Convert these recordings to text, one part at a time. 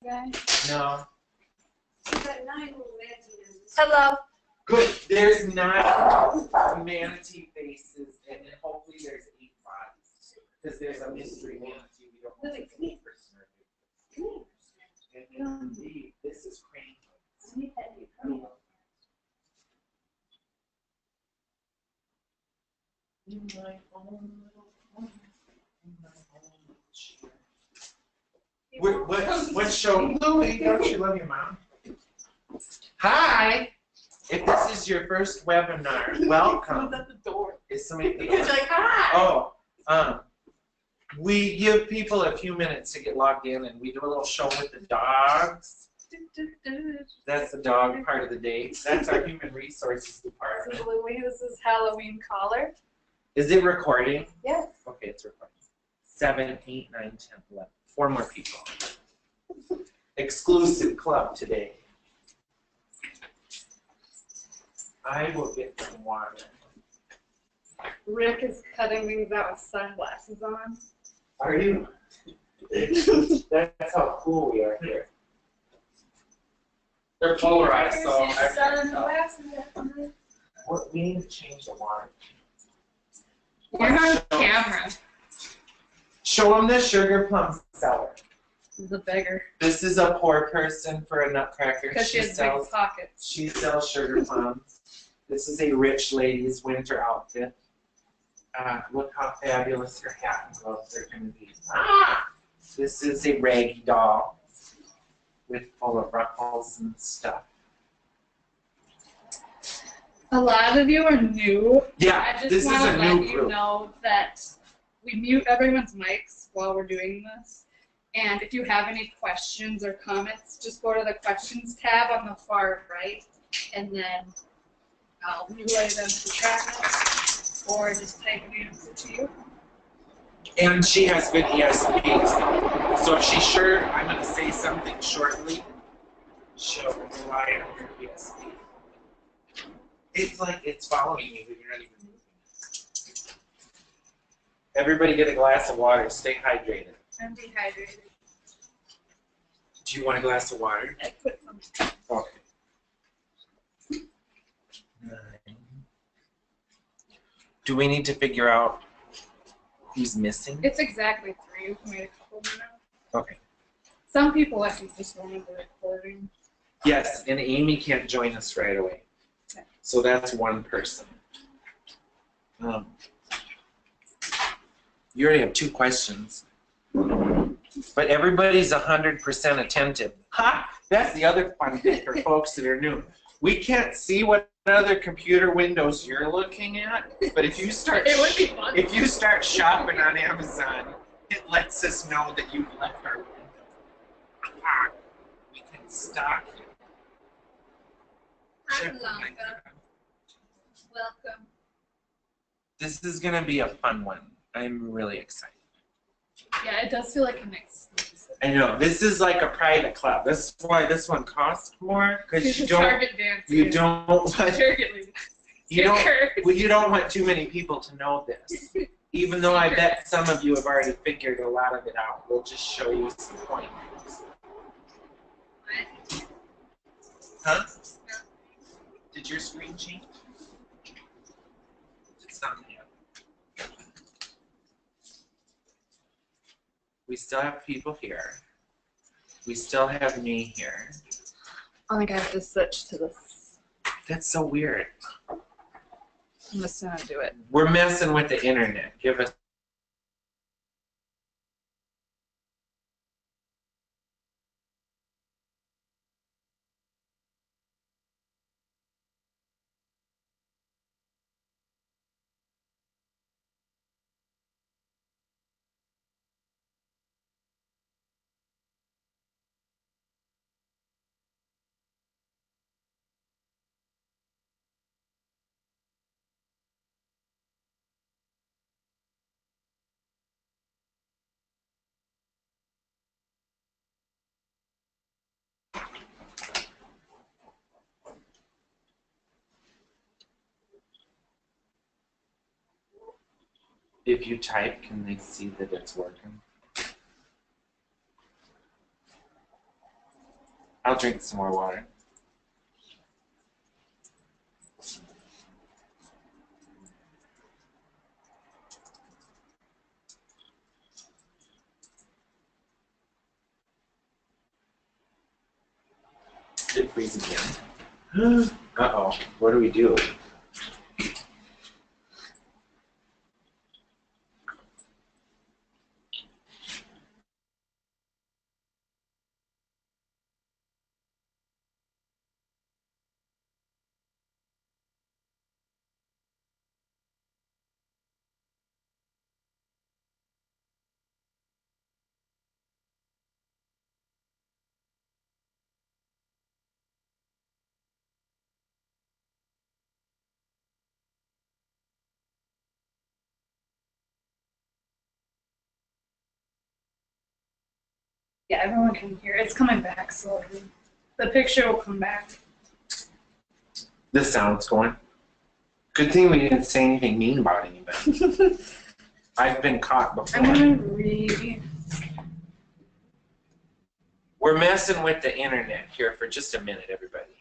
guy? No. Hello. Good. There's 9 manatee faces, and then hopefully there's 8 bodies. Because there's a mystery manatee. We don't know if it's a person or not. And indeed, this is crane. In my own little corner, in my own little chair. What show? Louie, don't you love your mom? Hi! If this is your first webinar, welcome. At the door. Is somebody at the Because door? you're like, hi! Oh, we give people a few minutes to get logged in, and we do a little show with the dogs. That's the dog part of the day. That's our human resources department. Louie, this is Halloween collar. Is it recording? Yes. Okay, it's recording. 7, 8, 9, 10, 11. 4 more people. Exclusive club today. I will get some water. Rick is cutting things out with sunglasses on. Are you? That's how cool we are here. They're polarized, so I can't tell. We need to change the water. You're on camera. Show them the sugar plum seller. This is a beggar. This is a poor person for a nutcracker. Because she has big pockets. She sells sugar plums. This is a rich lady's winter outfit. Look how fabulous her hat and gloves are going to be. This is a raggy doll with full of ruffles and stuff. A lot of you are new. Yeah, I just this is want a to new let you group. know that we mute everyone's mics while we're doing this. And if you have any questions or comments, just go to the questions tab on the far right, and then I'll relay them to Travis, or just type an answer to you. And she has good ESPs. So if she's sure I'm going to say something shortly, she'll rely on her ESP. It's like it's following you, but you're not even moving. Everybody get a glass of water. Stay hydrated. I'm dehydrated. Do you want a glass of water? I put some. Okay. 9. Do we need to figure out who's missing? It's exactly 3. We've made a couple more now. Okay. Some people actually just wanted the recording. Yes, and Amy can't join us right away. Okay. So that's one person. You already have 2 questions. But everybody's 100% attentive. Ha! That's the other fun thing for folks that are new. We can't see what other computer windows you're looking at, but if you start It would be fun. if you start shopping on Amazon, it lets us know that you've left our window. Ah, we can stock you. Hi, Blanca. Welcome. This is gonna be a fun one. I'm really excited. Yeah, it does feel like an exclusive. I know, this is like a private club. That's why this one costs more, because you don't want you don't want too many people to know this. Even though I bet some of you have already figured a lot of it out. We'll just show you some pointers. Huh? Did your screen change? It's not yet. We still have people here. We still have me here. I think I have to switch to this. That's so weird. I'm just gonna do it. We're messing with the internet. Give us. If you type, can they see that it's working? I'll drink some more water. Did it freeze again? Uh-oh. What do we do? Yeah, everyone can hear. It's coming back slowly. The picture will come back. The sound's going. Good thing we didn't say anything mean about anybody. I've been caught before. I'm gonna read. We're messing with the internet here for just a minute, everybody.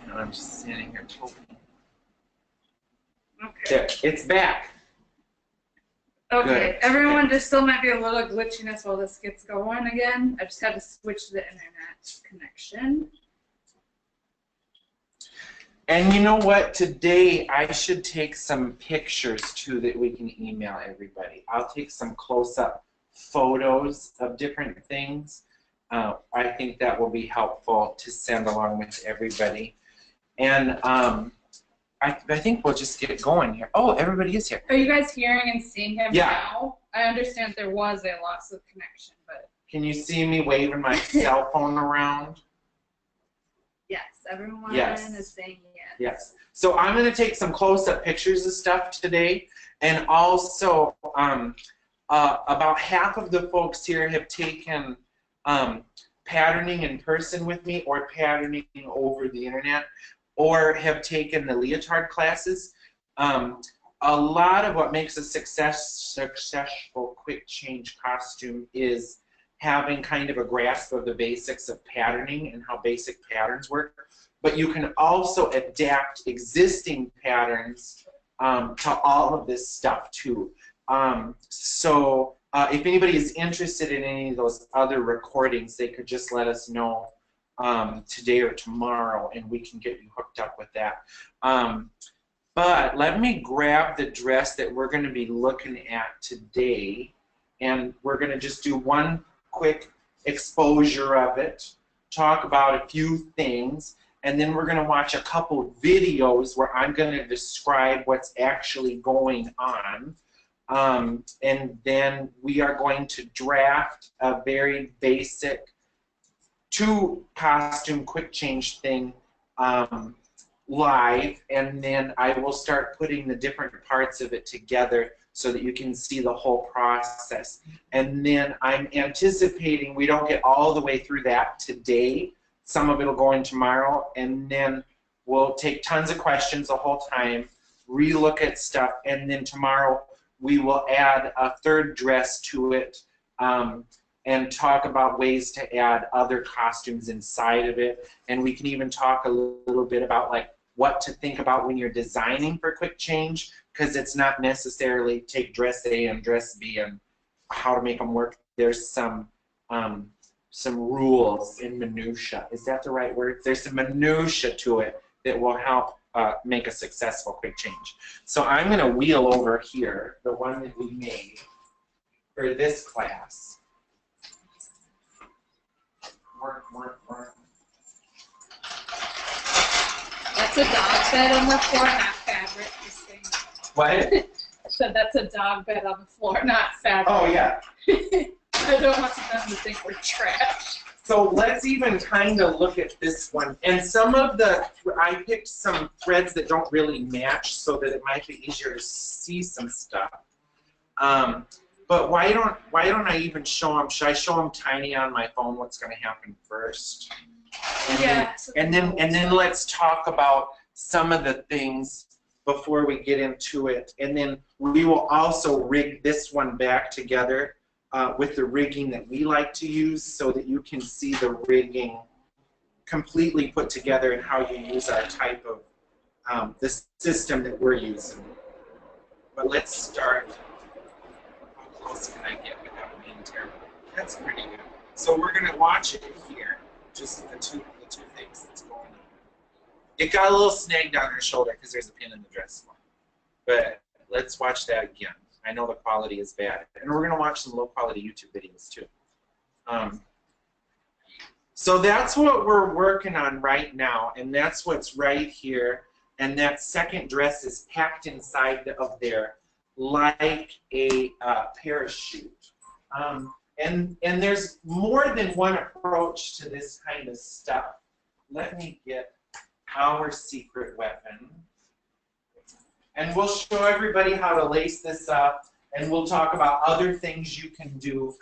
And I'm just standing here talking. Okay. There, it's back. Okay, Good. everyone, there still might be a little glitchiness while this gets going again. I just had to switch the internet connection. And you know what? Today I should take some pictures too that we can email everybody. I'll take some close-up photos of different things. I think that will be helpful to send along with everybody. And I think we'll just get going here. Oh, everybody is here. Are you guys hearing and seeing him Yeah. now? I understand there was a loss of connection, but Can you see me waving my cell phone around? yes, everyone Yes. is saying yes. Yes. So I'm going to take some close-up pictures of stuff today, and also about half of the folks here have taken patterning in person with me or patterning over the internet, or have taken the leotard classes. A lot of what makes a successful quick change costume is having kind of a grasp of the basics of patterning and how basic patterns work. But you can also adapt existing patterns to all of this stuff too. If anybody is interested in any of those other recordings, they could just let us know today or tomorrow, and we can get you hooked up with that. But let me grab the dress that we're going to be looking at today, and we're going to just do one quick exposure of it, talk about a few things, and then we're going to watch a couple videos where I'm going to describe what's actually going on. And then we are going to draft a very basic 2-costume quick change thing live, and then I will start putting the different parts of it together so that you can see the whole process. And then I'm anticipating we don't get all the way through that today. Some of it will go in tomorrow, and then we'll take tons of questions the whole time, re-look at stuff, and then tomorrow we will add a third dress to it and talk about ways to add other costumes inside of it. And we can even talk a little bit about like what to think about when you're designing for quick change, because it's not necessarily take dress A and dress B and how to make them work. There's some rules in minutia. Is that the right word? There's some minutia to it that will help make a successful quick change. So I'm going to wheel over here the one that we made for this class. That's a dog bed on the floor, not fabric. Just saying. What? I said that's a dog bed on the floor, not fabric. Oh, yeah. I don't want them to think we're trash. So let's even kind of look at this one. And some of I picked some threads that don't really match so that it might be easier to see some stuff. But why don't I even show them? Should I show them tiny on my phone? What's going to happen first? And then let's talk about some of the things before we get into it. And then we will also rig this one back together with the rigging that we like to use, so that you can see the rigging completely put together and how you use our type of the system that we're using. But let's start. How close can I get without being terrible? That's pretty good. So we're going to watch it here, just the two things that's going on. It got a little snagged on her shoulder because there's a pin in the dress line. But let's watch that again. I know the quality is bad. And we're going to watch some low-quality YouTube videos, too. So that's what we're working on right now, and that's what's right here. And that second dress is packed inside of there like a parachute. And there's more than one approach to this kind of stuff. Let me get our secret weapon. And we'll show everybody how to lace this up, and we'll talk about other things you can do.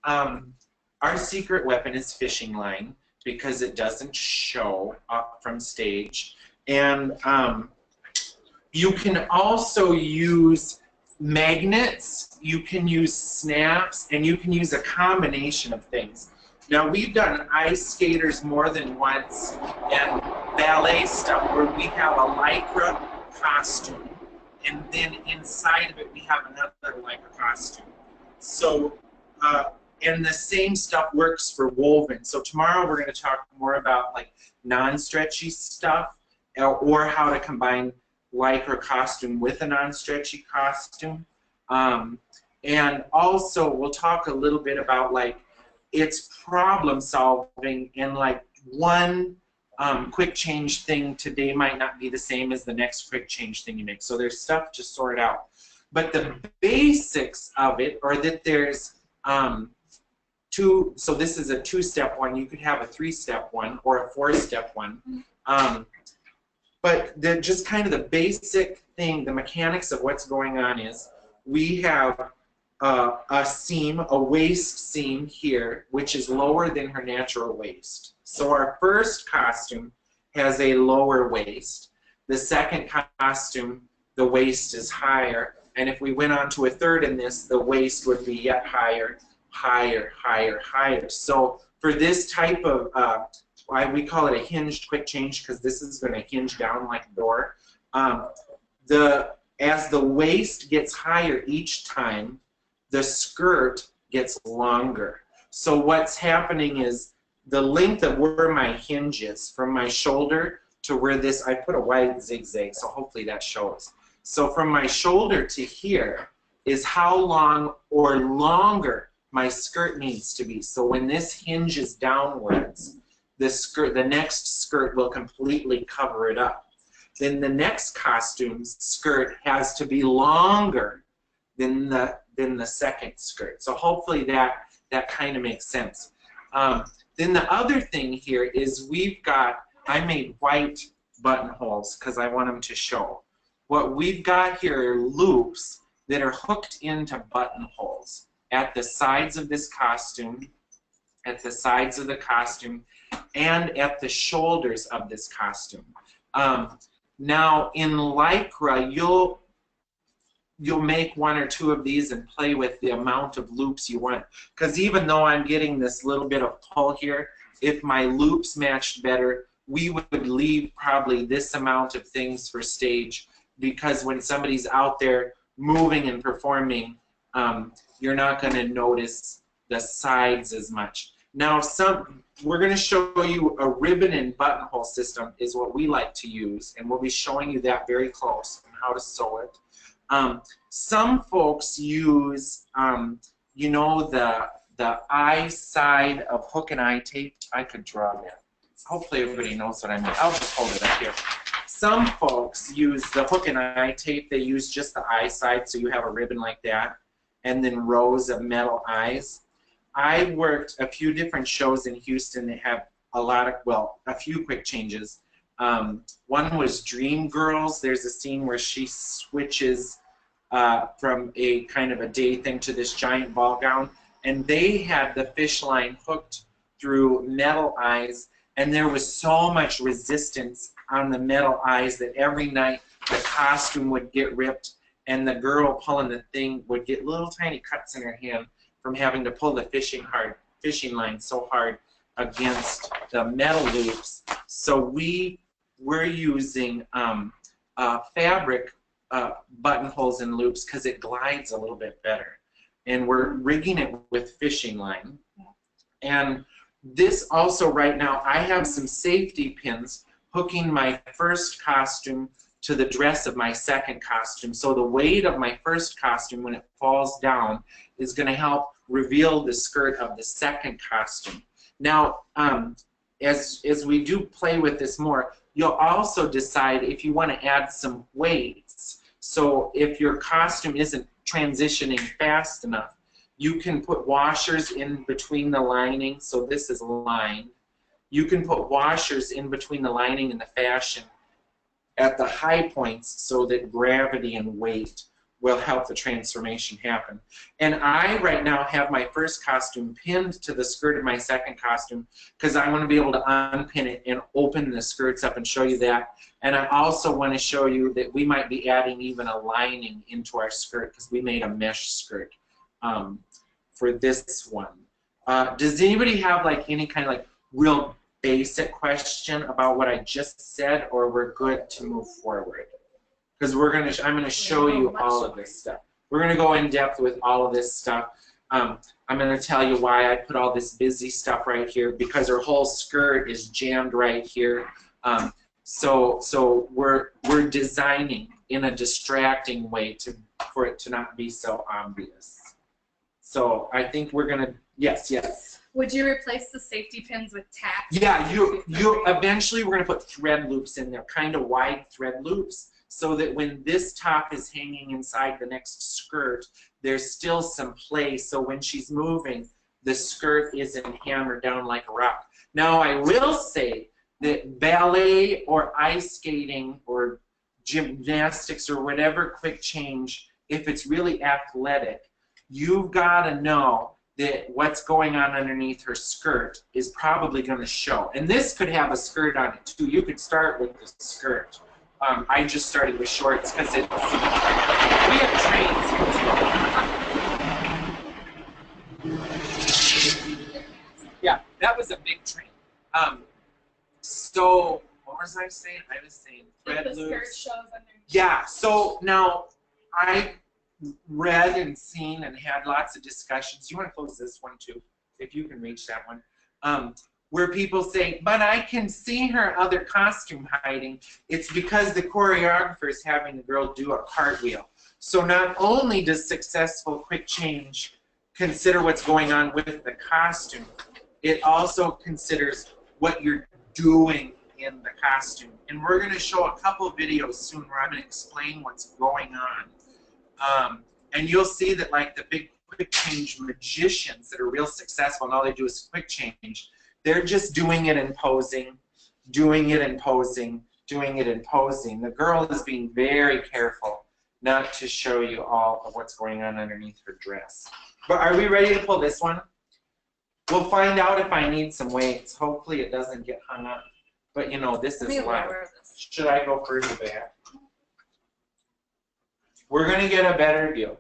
Our secret weapon is fishing line, because it doesn't show up from stage. And you can also use magnets, you can use snaps, and you can use a combination of things. Now, we've done ice skaters more than once and ballet stuff where we have a lycra costume, and then inside of it we have another lycra costume. So, and the same stuff works for woven. So tomorrow we're going to talk more about like non-stretchy stuff, or how to combine lycra costume with a non-stretchy costume. And also we'll talk a little bit about like it's problem solving, and like one quick change thing today might not be the same as the next quick change thing you make. So there's stuff to sort out. But the basics of it are that there's so this is a 2-step one. You could have a 3-step one or a 4-step one. But just kind of the basic thing, the mechanics of what's going on is we have a seam, a waist seam here, which is lower than her natural waist. So our first costume has a lower waist. The second costume, the waist is higher. And if we went on to a third in this, the waist would be yet higher, higher, higher, higher. So for this type of, we call it a hinged quick change because this is going to hinge down like a door. As the waist gets higher each time, the skirt gets longer. So what's happening is the length of where my hinge is from my shoulder to where this, I put a wide zigzag, so hopefully that shows. So from my shoulder to here is how long or longer my skirt needs to be. So when this hinges downwards, the next skirt will completely cover it up. Then the next costume's skirt has to be longer than the second skirt. So hopefully that kind of makes sense. Then the other thing here is I made white buttonholes because I want them to show. What we've got here are loops that are hooked into buttonholes at the sides of this costume, at the sides of the costume, and at the shoulders of this costume. Now in Lycra, you'll make 1 or 2 of these and play with the amount of loops you want. Because even though I'm getting this little bit of pull here, if my loops matched better, we would leave probably this amount of things for stage, because when somebody's out there moving and performing, you're not going to notice the sides as much. Now, we're going to show you a ribbon and buttonhole system is what we like to use, and we'll be showing you that very close and how to sew it. Some folks use, you know, the eye side of hook and eye tape. I could draw that. Hopefully everybody knows what I mean. I'll just hold it up here. Some folks use the hook and eye tape. They use just the eye side, so you have a ribbon like that, and then rows of metal eyes. I worked a few different shows in Houston that have a few quick changes. One was Dream Girls. There's a scene where she switches from a kind of a day thing to this giant ball gown. And they had the fish line hooked through metal eyes, and there was so much resistance on the metal eyes that every night the costume would get ripped, and the girl pulling the thing would get little tiny cuts in her hand from having to pull the fishing line so hard against the metal loops. So we're using fabric buttonholes and loops because it glides a little bit better. And we're rigging it with fishing line. And this also right now, I have some safety pins hooking my first costume to the dress of my second costume. So the weight of my first costume when it falls down is going to help reveal the skirt of the second costume. Now, as we do play with this more, you'll also decide if you want to add some weights. So if your costume isn't transitioning fast enough, you can put washers in between the lining. So this is lined. You can put washers in between the lining and the fashion at the high points so that gravity and weight will help the transformation happen. And I right now have my first costume pinned to the skirt of my second costume because I want to be able to unpin it and open the skirts up and show you that. And I also want to show you that we might be adding even a lining into our skirt because we made a mesh skirt for this one. Does anybody have like any kind of like real basic question about what I just said, or we're good to move forward? Because I'm gonna show you all of this stuff. We're gonna go in depth with all of this stuff. I'm gonna tell you why I put all this busy stuff right here, because her whole skirt is jammed right here. So we're designing in a distracting way for it to not be so obvious. So I think we're gonna, yes. Would you replace the safety pins with tacks? Yeah, you eventually we're gonna put thread loops in there, kind of wide thread loops, so that when this top is hanging inside the next skirt, there's still some play, so when she's moving, the skirt isn't hammered down like a rock. Now I will say that ballet or ice skating or gymnastics or whatever quick change, if it's really athletic, you've got to know that what's going on underneath her skirt is probably going to show. And this could have a skirt on it too. You could start with the skirt. I just started with shorts because we have trains. Yeah, that was a big train. So what was I saying? I was saying thread loops. The skirt shows underneath. Yeah. So now I read and seen and had lots of discussions. You want to close this one too, if you can reach that one. Where people say, but I can see her other costume hiding. It's because the choreographer is having the girl do a cartwheel. So not only does successful quick change consider what's going on with the costume, it also considers what you're doing in the costume. And we're going to show a couple of videos soon where I'm going to explain what's going on. And you'll see that like the big quick change magicians that are real successful and all they do is quick change, they're just doing it and posing, doing it and posing, doing it and posing. The girl is being very careful not to show you all of what's going on underneath her dress. But are we ready to pull this one? We'll find out if I need some weights. Hopefully it doesn't get hung up. But you know, this is live. Should I go further back? We're going to get a better view.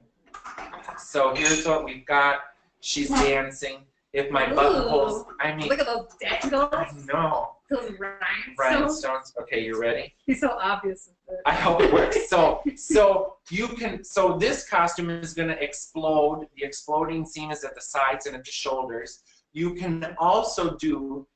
So here's what we've got. She's dancing. If my buttonholes, I mean, look at those dangles. I know. Those rhinestones. Okay, you ready? He's so obvious with it. I hope it works. So you can. So this costume is going to explode. The exploding seam is at the sides and at the shoulders. You can also do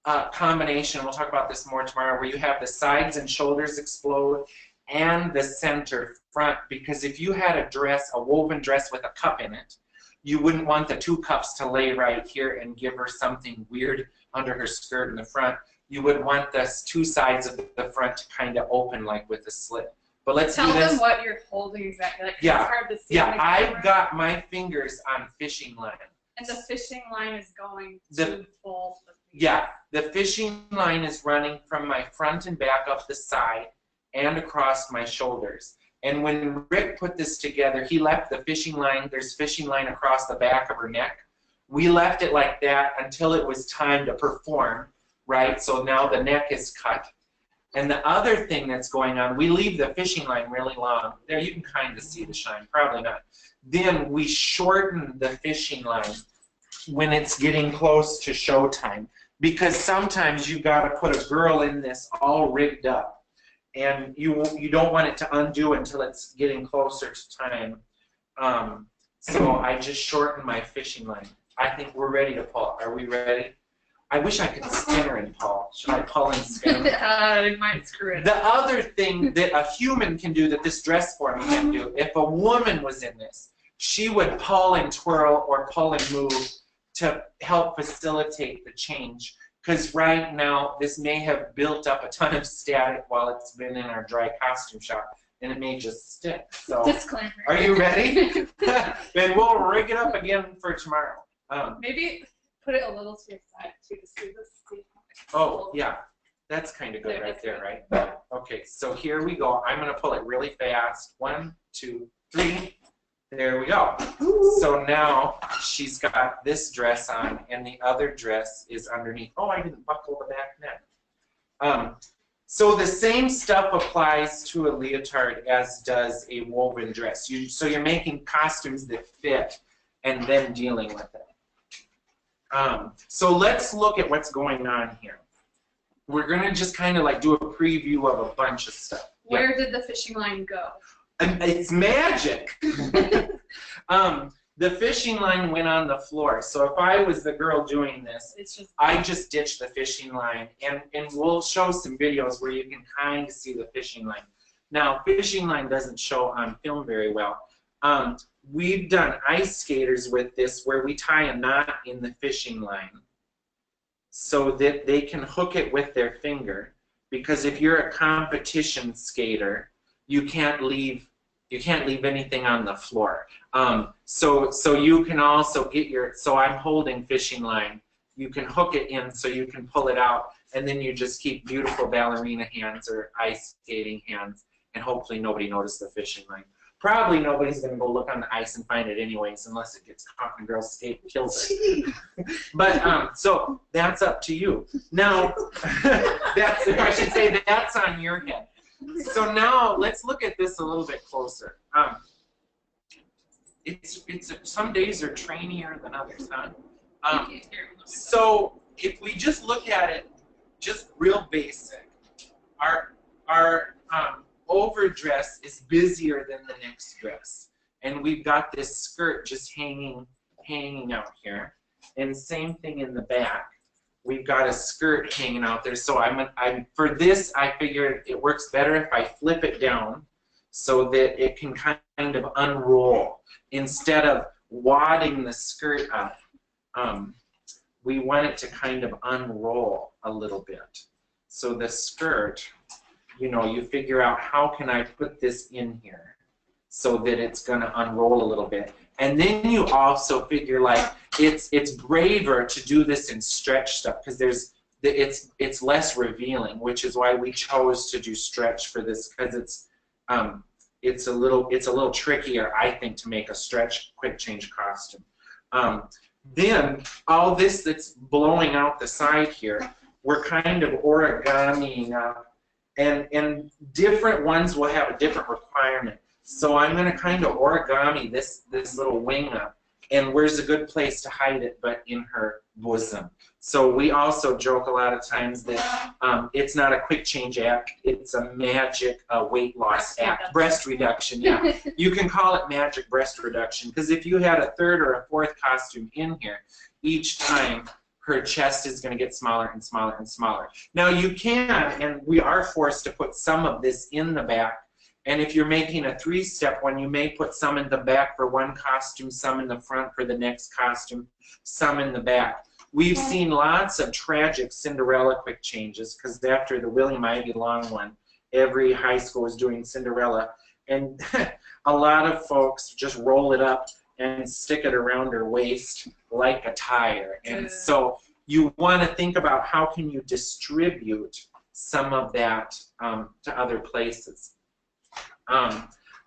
a combination. We'll talk about this more tomorrow, where you have the sides and shoulders explode and the center front. Because if you had a dress, a woven dress with a cup in it, you wouldn't want the two cups to lay right here and give her something weird under her skirt in the front. You would want the two sides of the front to kind of open like with a slit. But let's do this. Tell them what you're holding exactly. Like, yeah, it's hard to see. Yeah, I've got my fingers on fishing line. And the fishing line is going to both of these. Yeah, the fishing line is running from my front and back up the side and across my shoulders. And when Rick put this together, he left the fishing line, there's fishing line across the back of her neck. We left it like that until it was time to perform, right? So now the neck is cut. And the other thing that's going on, we leave the fishing line really long. There you can kind of see the shine, probably not. Then we shorten the fishing line when it's getting close to showtime. Because sometimes you got to put a girl in this all rigged up. And you don't want it to undo until it's getting closer to time. So I just shorten my fishing line. I think we're ready to pull. Are we ready? I wish I could spin her and pull. Should I pull and spin? I might screw it. The other thing that a human can do that this dress form can't do, if a woman was in this, she would pull and twirl or pull and move to help facilitate the change. Because right now, this may have built up a ton of static while it's been in our dry costume shop, and it may just stick. So, disclaimer. Are you ready? Then we'll rig it up again for tomorrow. Maybe put it a little to your side too to see this. Oh, yeah. That's kind of good right there, right? Okay, so here we go. I'm going to pull it really fast. 1, 2, 3. There we go. So now she's got this dress on, and the other dress is underneath. Oh, I didn't buckle the back neck. So the same stuff applies to a leotard as does a woven dress. So you're making costumes that fit and then dealing with it. So let's look at what's going on here. We're going to just kind of like do a preview of a bunch of stuff. Where did the fishing line go? It's magic. The fishing line went on the floor. So if I was the girl doing this, I just ditched the fishing line. And we'll show some videos where you can kind of see the fishing line. Now, fishing line doesn't show on film very well. We've done ice skaters with this where we tie a knot in the fishing line so that they can hook it with their finger. Because if you're a competition skater, you can't leave anything on the floor. So you can also get your, so I'm holding fishing line. You can hook it in so you can pull it out, and then you just keep beautiful ballerina hands or ice skating hands, and hopefully nobody noticed the fishing line. Probably nobody's going to go look on the ice and find it anyways, unless it gets caught and girls skate and kills it. But so that's up to you. Now, that's, I should say that's on your head. So now let's look at this a little bit closer. Some days are trainier than others, huh? So if we just look at it, just real basic, our overdress is busier than the next dress, and we've got this skirt just hanging out here, and same thing in the back. We've got a skirt hanging out there. So for this, I figured it works better if I flip it down so that it can kind of unroll. Instead of wadding the skirt up, we want it to kind of unroll a little bit. So the skirt, you know, you figure out how can I put this in here so that it's going to unroll a little bit. And then you also figure like it's braver to do this in stretch stuff because it's less revealing, which is why we chose to do stretch for this, because it's a little trickier, I think, to make a stretch quick change costume. Then all this that's blowing out the side here, we're kind of origamiing up, and different ones will have a different requirement. So I'm going to kind of origami this little wing up. And where's a good place to hide it but in her bosom? So we also joke a lot of times that it's not a quick change act, it's a magic weight loss act. Breast reduction, yeah. You can call it magic breast reduction, because if you had a third or a fourth costume in here, each time her chest is going to get smaller and smaller and smaller. Now you can, and we are forced to put some of this in the back. And if you're making a three-step one, you may put some in the back for one costume, some in the front for the next costume, some in the back. We've seen lots of tragic Cinderella quick changes, because after the William Ivy Long one, every high school was doing Cinderella. And a lot of folks just roll it up and stick it around her waist like a tire. And so you want to think about how can you distribute some of that to other places.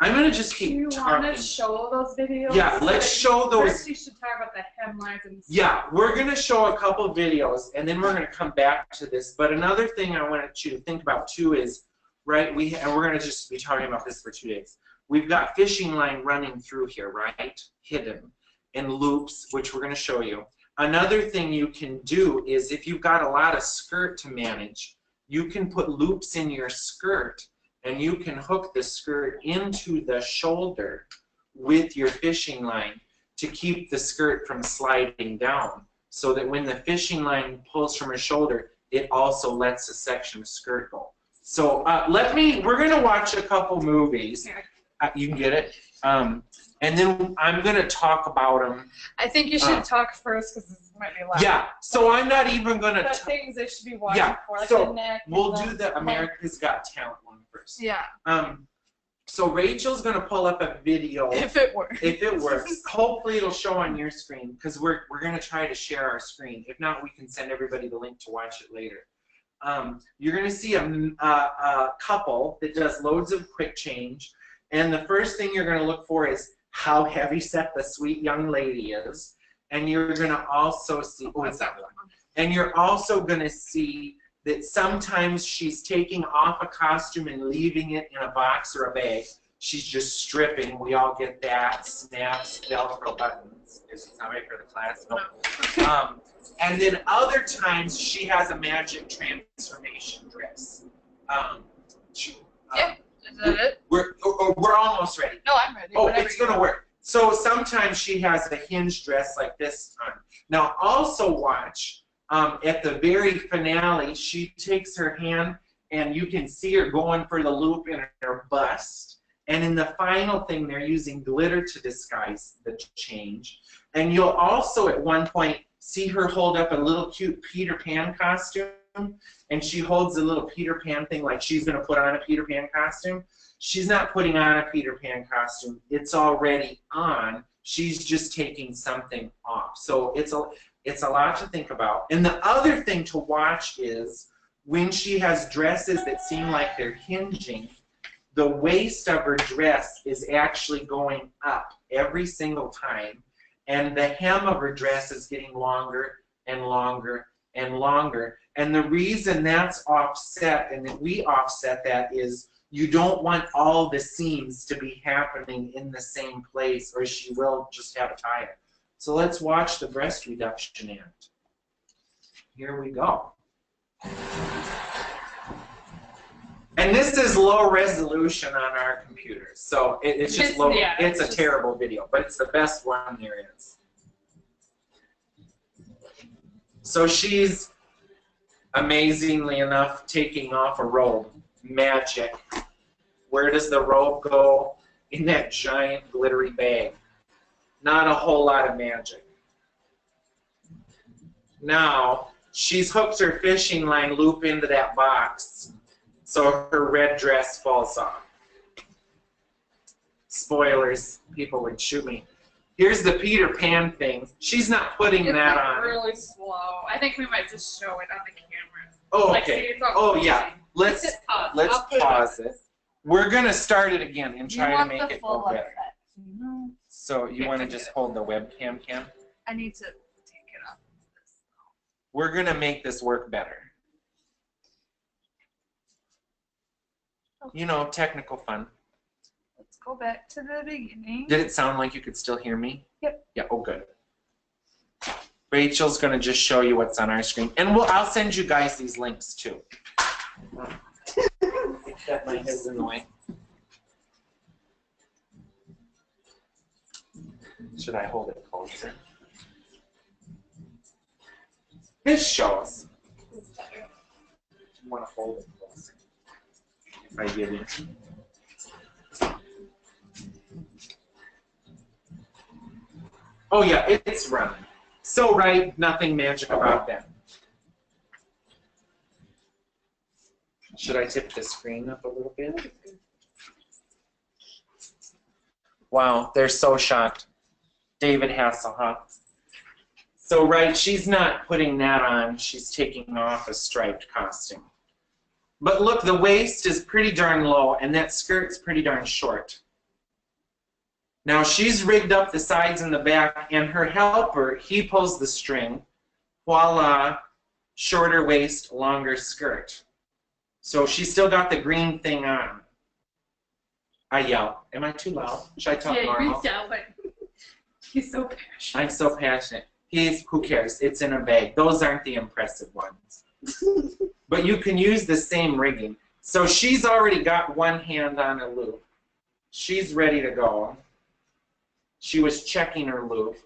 I'm going to just keep Do you talking. want to show those videos? Yeah, let's show those. First, you should talk about the hemlines and stuff. Yeah, we're going to show a couple videos, and then we're going to come back to this. But another thing I want you to think about, too, is, right, and we're going to just be talking about this for 2 days. We've got fishing line running through here, right, hidden, in loops, which we're going to show you. Another thing you can do is if you've got a lot of skirt to manage, you can put loops in your skirt, and you can hook the skirt into the shoulder with your fishing line to keep the skirt from sliding down, so that when the fishing line pulls from her shoulder, it also lets a section of skirt go. So we're going to watch a couple movies. You can get it. And then I'm going to talk about them. I think you should talk first because this might be loud. Yeah, so I'm not even going to... The things they should be watching for, like so the neck. We'll do the America's Got Talent one first. Yeah. So Rachel's going to pull up a video. If it works. If it works. Hopefully it'll show on your screen, because we're going to try to share our screen. If not, we can send everybody the link to watch it later. You're going to see a couple that does loads of quick change. And the first thing you're going to look for is how heavy set the sweet young lady is. And you're going to also see, oh, it's that one. And you're also going to see that sometimes she's taking off a costume and leaving it in a box or a bag. She's just stripping. We all get that. Snaps, Velcro buttons. It's not right for the class. No. And then other times she has a magic transformation dress. Yeah. Is that it? We're almost ready. No, I'm ready. Oh, it's going to work. So sometimes she has a hinge dress like this on. Now also watch, at the very finale, she takes her hand and you can see her going for the loop in her bust. And in the final thing, they're using glitter to disguise the change. And you'll also at one point see her hold up a little cute Peter Pan costume. And she holds a little Peter Pan thing like she's going to put on a Peter Pan costume. She's not putting on a Peter Pan costume. It's already on. She's just taking something off. So it's a lot to think about. And the other thing to watch is when she has dresses that seem like they're hinging, the waist of her dress is actually going up every single time. And the hem of her dress is getting longer and longer and longer. And the reason that's offset and that we offset that is you don't want all the seams to be happening in the same place or she will just have a tire. So let's watch the breast reduction end. Here we go. And this is low resolution on our computers. So it's just low. Yeah, it's a terrible video, but it's the best one there is. So she's amazingly enough taking off a robe. Magic. Where does the robe go? In that giant glittery bag. Not a whole lot of magic. Now, she's hooked her fishing line loop into that box, so her red dress falls off. Spoilers, people would shoot me. Here's the Peter Pan thing. She's not putting that on. It's really slow. I think we might just show it on the camera. Oh, Like, okay. see, it's all Oh, crazy. yeah. Let's pause it. We're going to start it again and try to make it go better. Effect, you know? So you want to just hold the webcam cam? I need to take it off this. We're going to make this work better. Okay. You know, technical fun. Let's go back to the beginning. Did it sound like you could still hear me? Yep. Yeah, oh good. Rachel's going to just show you what's on our screen. And I'll send you guys these links too. That mic is in the way. Should I hold it closer? This shows. You want to hold it closer. If I give you. Oh yeah, it's running. So right, nothing magic about that. Should I tip the screen up a little bit? Wow, they're so shocked. David Hasselhoff. So right, she's not putting that on. She's taking off a striped costume. But look, the waist is pretty darn low, and that skirt's pretty darn short. Now she's rigged up the sides and the back, and her helper, he pulls the string. Voila, shorter waist, longer skirt. So she's still got the green thing on. I yell. Am I too loud? Should I talk normal? Yeah, but he's so passionate. I'm so passionate. Who cares? It's in a bag. Those aren't the impressive ones. But you can use the same rigging. So she's already got one hand on a loop. She's ready to go. She was checking her loop.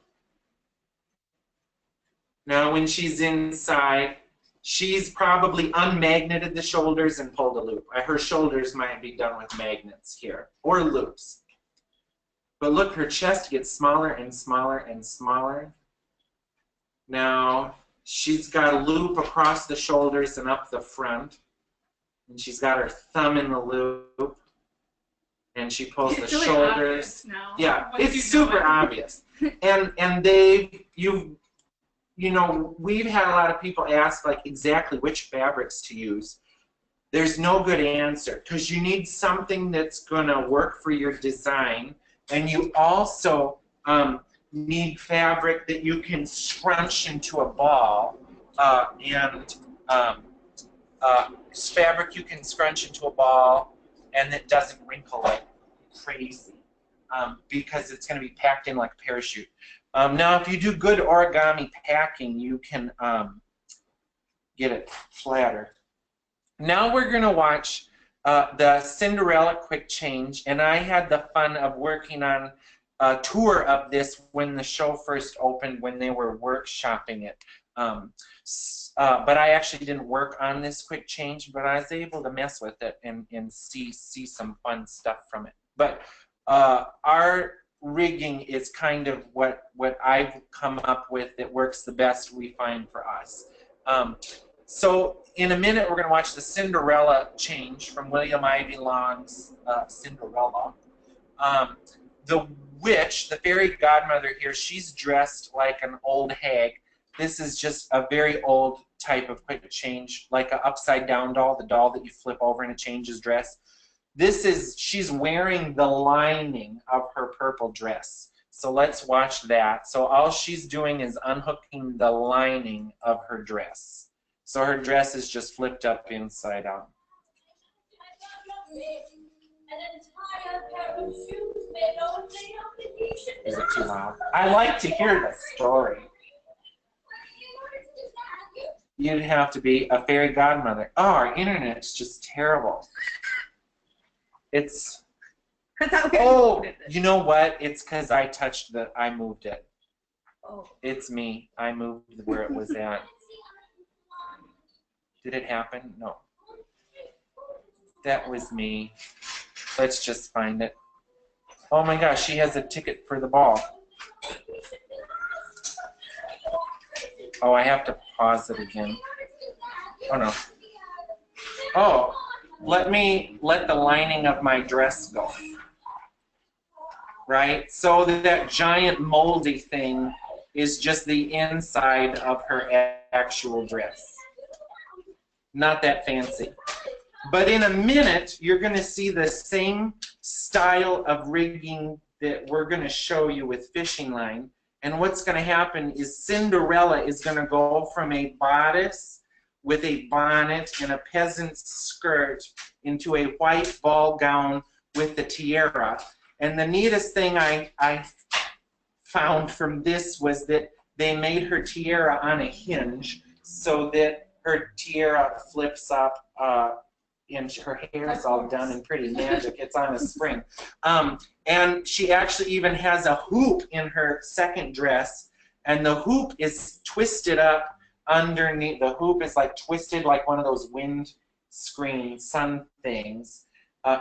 Now when she's inside, she's probably unmagneted the shoulders and pulled a loop. Her shoulders might be done with magnets here, or loops. But look, her chest gets smaller and smaller and smaller. Now she's got a loop across the shoulders and up the front. And she's got her thumb in the loop. And she pulls the really shoulders. Now. Yeah, it's super obvious. And you know, we've had a lot of people ask like exactly which fabrics to use. There's no good answer because you need something that's going to work for your design, and you also need fabric that you can scrunch into a ball, fabric you can scrunch into a ball and that doesn't wrinkle like crazy because it's going to be packed in like a parachute. Now, if you do good origami packing, you can get it flatter. Now we're going to watch the Cinderella Quick Change, and I had the fun of working on a tour of this when the show first opened, when they were workshopping it. But I actually didn't work on this quick change, but I was able to mess with it and see some fun stuff from it. But our rigging is kind of what I've come up with that works the best we find for us. So in a minute we're going to watch the Cinderella change from William Ivy Long's Cinderella. The witch, the fairy godmother here, she's dressed like an old hag. This is just a very old type of quick change, like an upside down doll, the doll that you flip over and it changes dress. She's wearing the lining of her purple dress. So let's watch that. So all she's doing is unhooking the lining of her dress. So her dress is just flipped up inside out. Is it too loud? I like to hear the story. You'd have to be a fairy godmother. Oh, our internet's just terrible. It's... Oh, you know what? It's because I moved it. Oh. It's me. I moved where it was at. Did it happen? No. That was me. Let's just find it. Oh my gosh, she has a ticket for the ball. Oh, I have to pause it again. Oh no. Oh, let the lining of my dress go. Right? So that giant moldy thing is just the inside of her actual dress. Not that fancy. But in a minute, you're going to see the same style of rigging that we're going to show you with fishing line. And what's going to happen is Cinderella is going to go from a bodice with a bonnet and a peasant's skirt into a white ball gown with the tiara. And the neatest thing I found from this was that they made her tiara on a hinge so that her tiara flips up and her hair is all done in pretty magic. It's on a spring. And she actually even has a hoop in her second dress, and the hoop is twisted up underneath. The hoop is like twisted like one of those wind screen sun things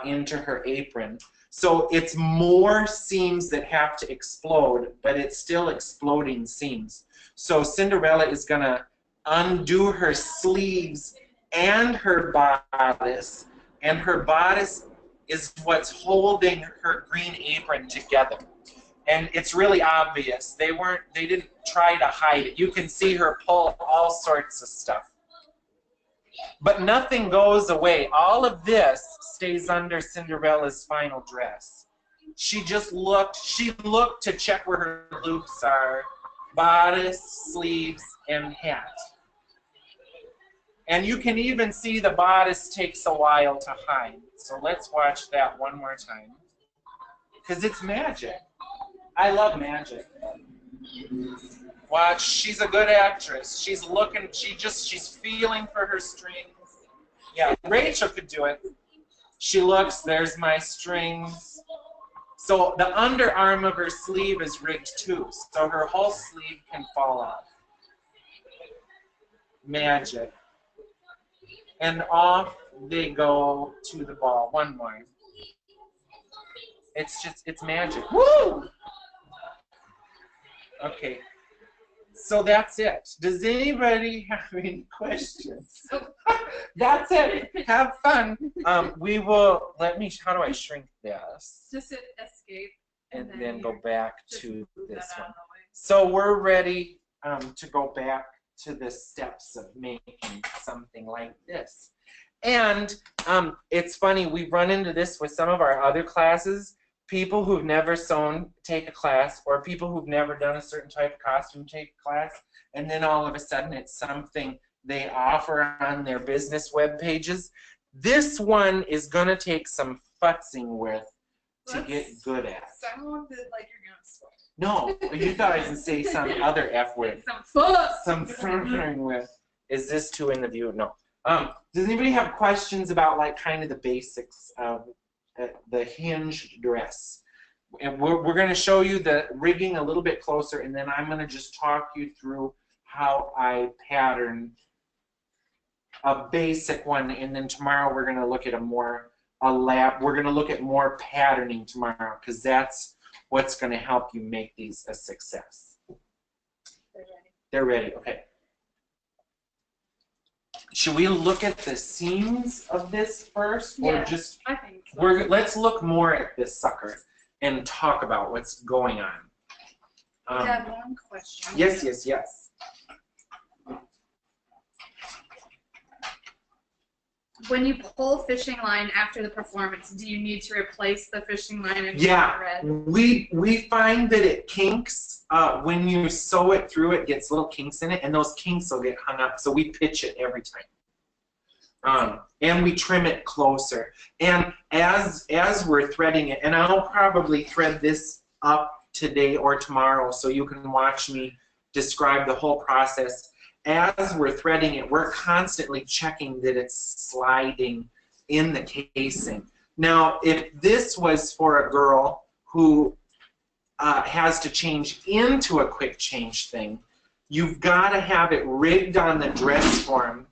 into her apron. So it's more seams that have to explode, but it's still exploding seams. So Cinderella is going to undo her sleeves and her bodice, and her bodice is what's holding her green apron together. And it's really obvious. They didn't try to hide it. You can see her pull all sorts of stuff. But nothing goes away. All of this stays under Cinderella's final dress. she looked to check where her loops are, bodice, sleeves, and hat. And you can even see the bodice takes a while to hide. So let's watch that one more time. Because it's magic. I love magic. Watch, she's a good actress. She's looking, she's feeling for her strings. Yeah, Rachel could do it. She looks, there's my strings. So the underarm of her sleeve is rigged too. So her whole sleeve can fall off. Magic. And off they go to the ball. One more. It's magic. Woo! Okay. So that's it. Does anybody have any questions? That's it. Have fun. We will, how do I shrink this? Just hit escape. And then go back to this one. So we're ready to go back to the steps of making something like this. And it's funny, we run into this with some of our other classes. People who've never sewn take a class, or people who've never done a certain type of costume take a class, and then all of a sudden it's something they offer on their business web pages. This one is going to take some futzing with to get good at. Sound like you're going to sweat. No, you thought I was going to say some other F word. Some fuss. Some futzing with. Is this too in the view? No. Does anybody have questions about like kind of the basics of the hinged dress? And we're going to show you the rigging a little bit closer, and then I'm going to just talk you through how I pattern a basic one, and then tomorrow we're going to look at we're going to look at more patterning tomorrow, because that's what's going to help you make these a success. They're ready. Okay. Should we look at the seams of this first, or just? I think so. Let's look more at this sucker and talk about what's going on. I have one question. Yes, yes, yes. When you pull fishing line after the performance, do you need to replace the fishing line and thread? We find that it kinks when you sew it through. It gets little kinks in it, and those kinks will get hung up. So we pitch it every time, and we trim it closer. And as we're threading it, and I'll probably thread this up today or tomorrow, so you can watch me describe the whole process. As we're threading it, we're constantly checking that it's sliding in the casing. Now, if this was for a girl who has to change into a quick change thing, you've got to have it rigged on the dress form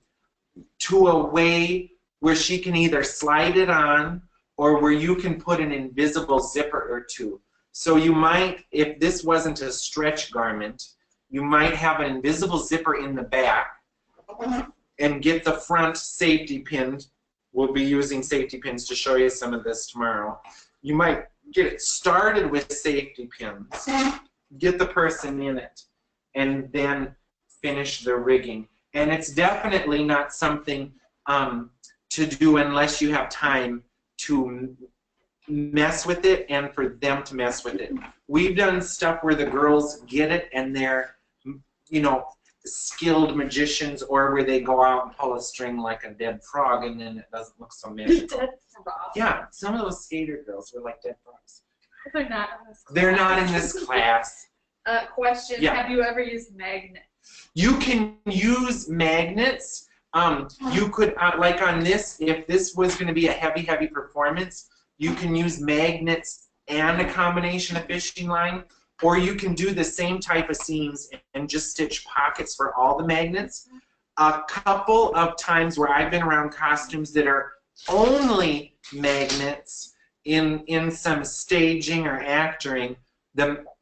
to a way where she can either slide it on or where you can put an invisible zipper or two. So you might, if this wasn't a stretch garment, you might have an invisible zipper in the back and get the front safety pinned. We'll be using safety pins to show you some of this tomorrow. You might get it started with safety pins, get the person in it, and then finish the rigging. And it's definitely not something to do unless you have time to mess with it and for them to mess with it. We've done stuff where the girls get it and they're, you know, skilled magicians, or where they go out and pull a string like a dead frog and then it doesn't look so magical. Dead frog? Yeah, some of those skater girls were like dead frogs. They're not in this class. They're not in this class. Question, yeah. Have you ever used magnets? You can use magnets. You could, like on this, if this was going to be a heavy performance, you can use magnets and a combination of fishing line, or you can do the same type of seams and just stitch pockets for all the magnets. A couple of times where I've been around costumes that are only magnets in some staging or acting,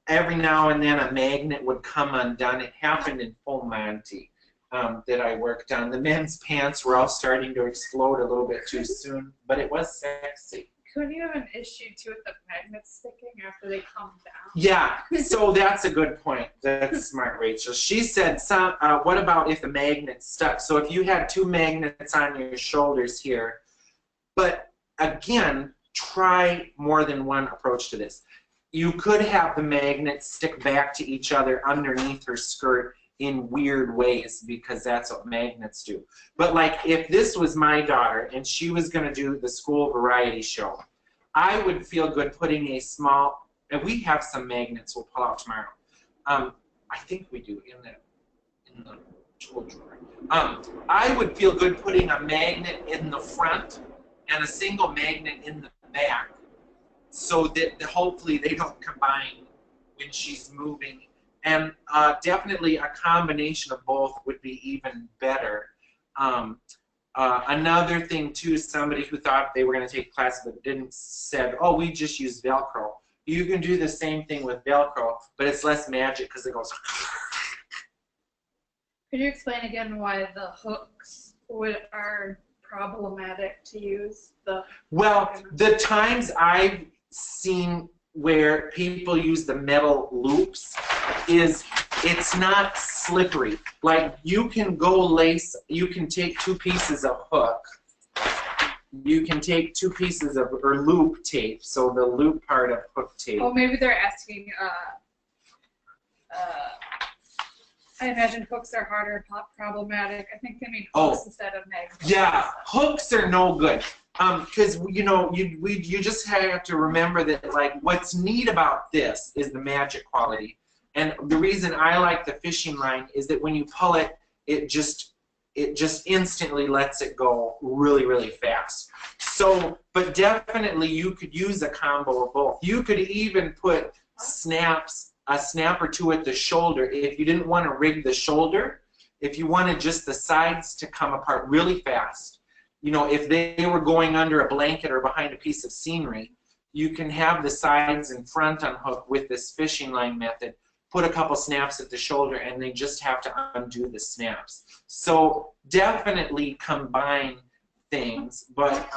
every now and then a magnet would come undone. It happened in Full Monty that I worked on. The men's pants were all starting to explode a little bit too soon, but it was sexy. Couldn't you have an issue too with the magnets sticking after they come down? Yeah, so that's a good point. That's smart, Rachel. She said, what about if the magnet stuck? So if you had two magnets on your shoulders here, but again, try more than one approach to this. You could have the magnets stick back to each other underneath her skirt in weird ways, because that's what magnets do. But like, if this was my daughter and she was going to do the school variety show, I would feel good putting a small, and we have some magnets we'll pull out tomorrow. I think we do in the tool drawer. I would feel good putting a magnet in the front and a single magnet in the back, so that hopefully they don't combine when she's moving. And definitely a combination of both would be even better. Another thing too, somebody who thought they were going to take class but didn't said, oh, we just use Velcro. You can do the same thing with Velcro, but it's less magic because it goes. Could you explain again why the hooks are problematic to use? Well, the times I've seen where people use the metal loops is it's not slippery. Like, you can you can take two pieces of hook, you can take two pieces of, or loop tape, so the loop part of hook tape. Oh, maybe they're asking, I imagine hooks are harder, problematic. I think they mean hooks instead of magnets. Yeah, hooks are no good. Because you just have to remember that, like, what's neat about this is the magic quality, and the reason I like the fishing line is that when you pull it, it just instantly lets it go really, really fast. So, but definitely you could use a combo of both. You could even put a snap or two at the shoulder if you didn't want to rig the shoulder. If you wanted just the sides to come apart really fast. You know, if they were going under a blanket or behind a piece of scenery, you can have the sides and front unhook with this fishing line method, put a couple snaps at the shoulder, and they just have to undo the snaps. So definitely combine things, but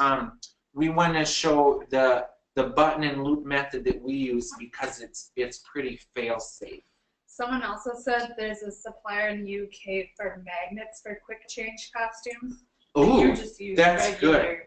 we want to show the button and loop method that we use because it's pretty fail-safe. Someone also said there's a supplier in the UK for magnets for quick change costumes. Ooh, that's good.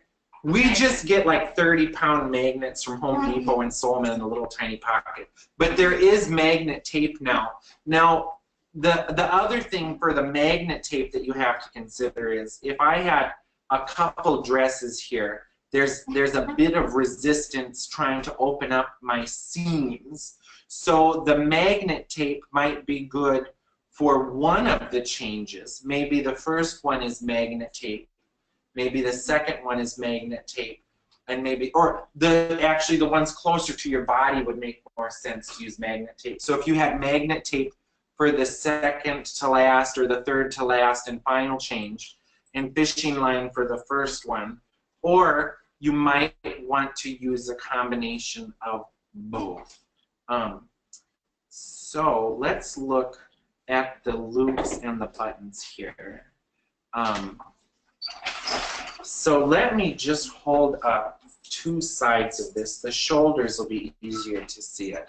We just get like 30-pound magnets from Home Depot and sew them in a little tiny pocket. But there is magnet tape now. Now, the other thing for the magnet tape that you have to consider is if I had a couple dresses here, there's a bit of resistance trying to open up my seams. So the magnet tape might be good for one of the changes. Maybe the first one is magnet tape. Maybe the second one is magnet tape, and maybe, or actually the ones closer to your body would make more sense to use magnet tape. So if you had magnet tape for the second to last or the third to last and final change, and fishing line for the first one, or you might want to use a combination of both. So let's look at the loops and the buttons here. So let me just hold up two sides of this. The shoulders will be easier to see it.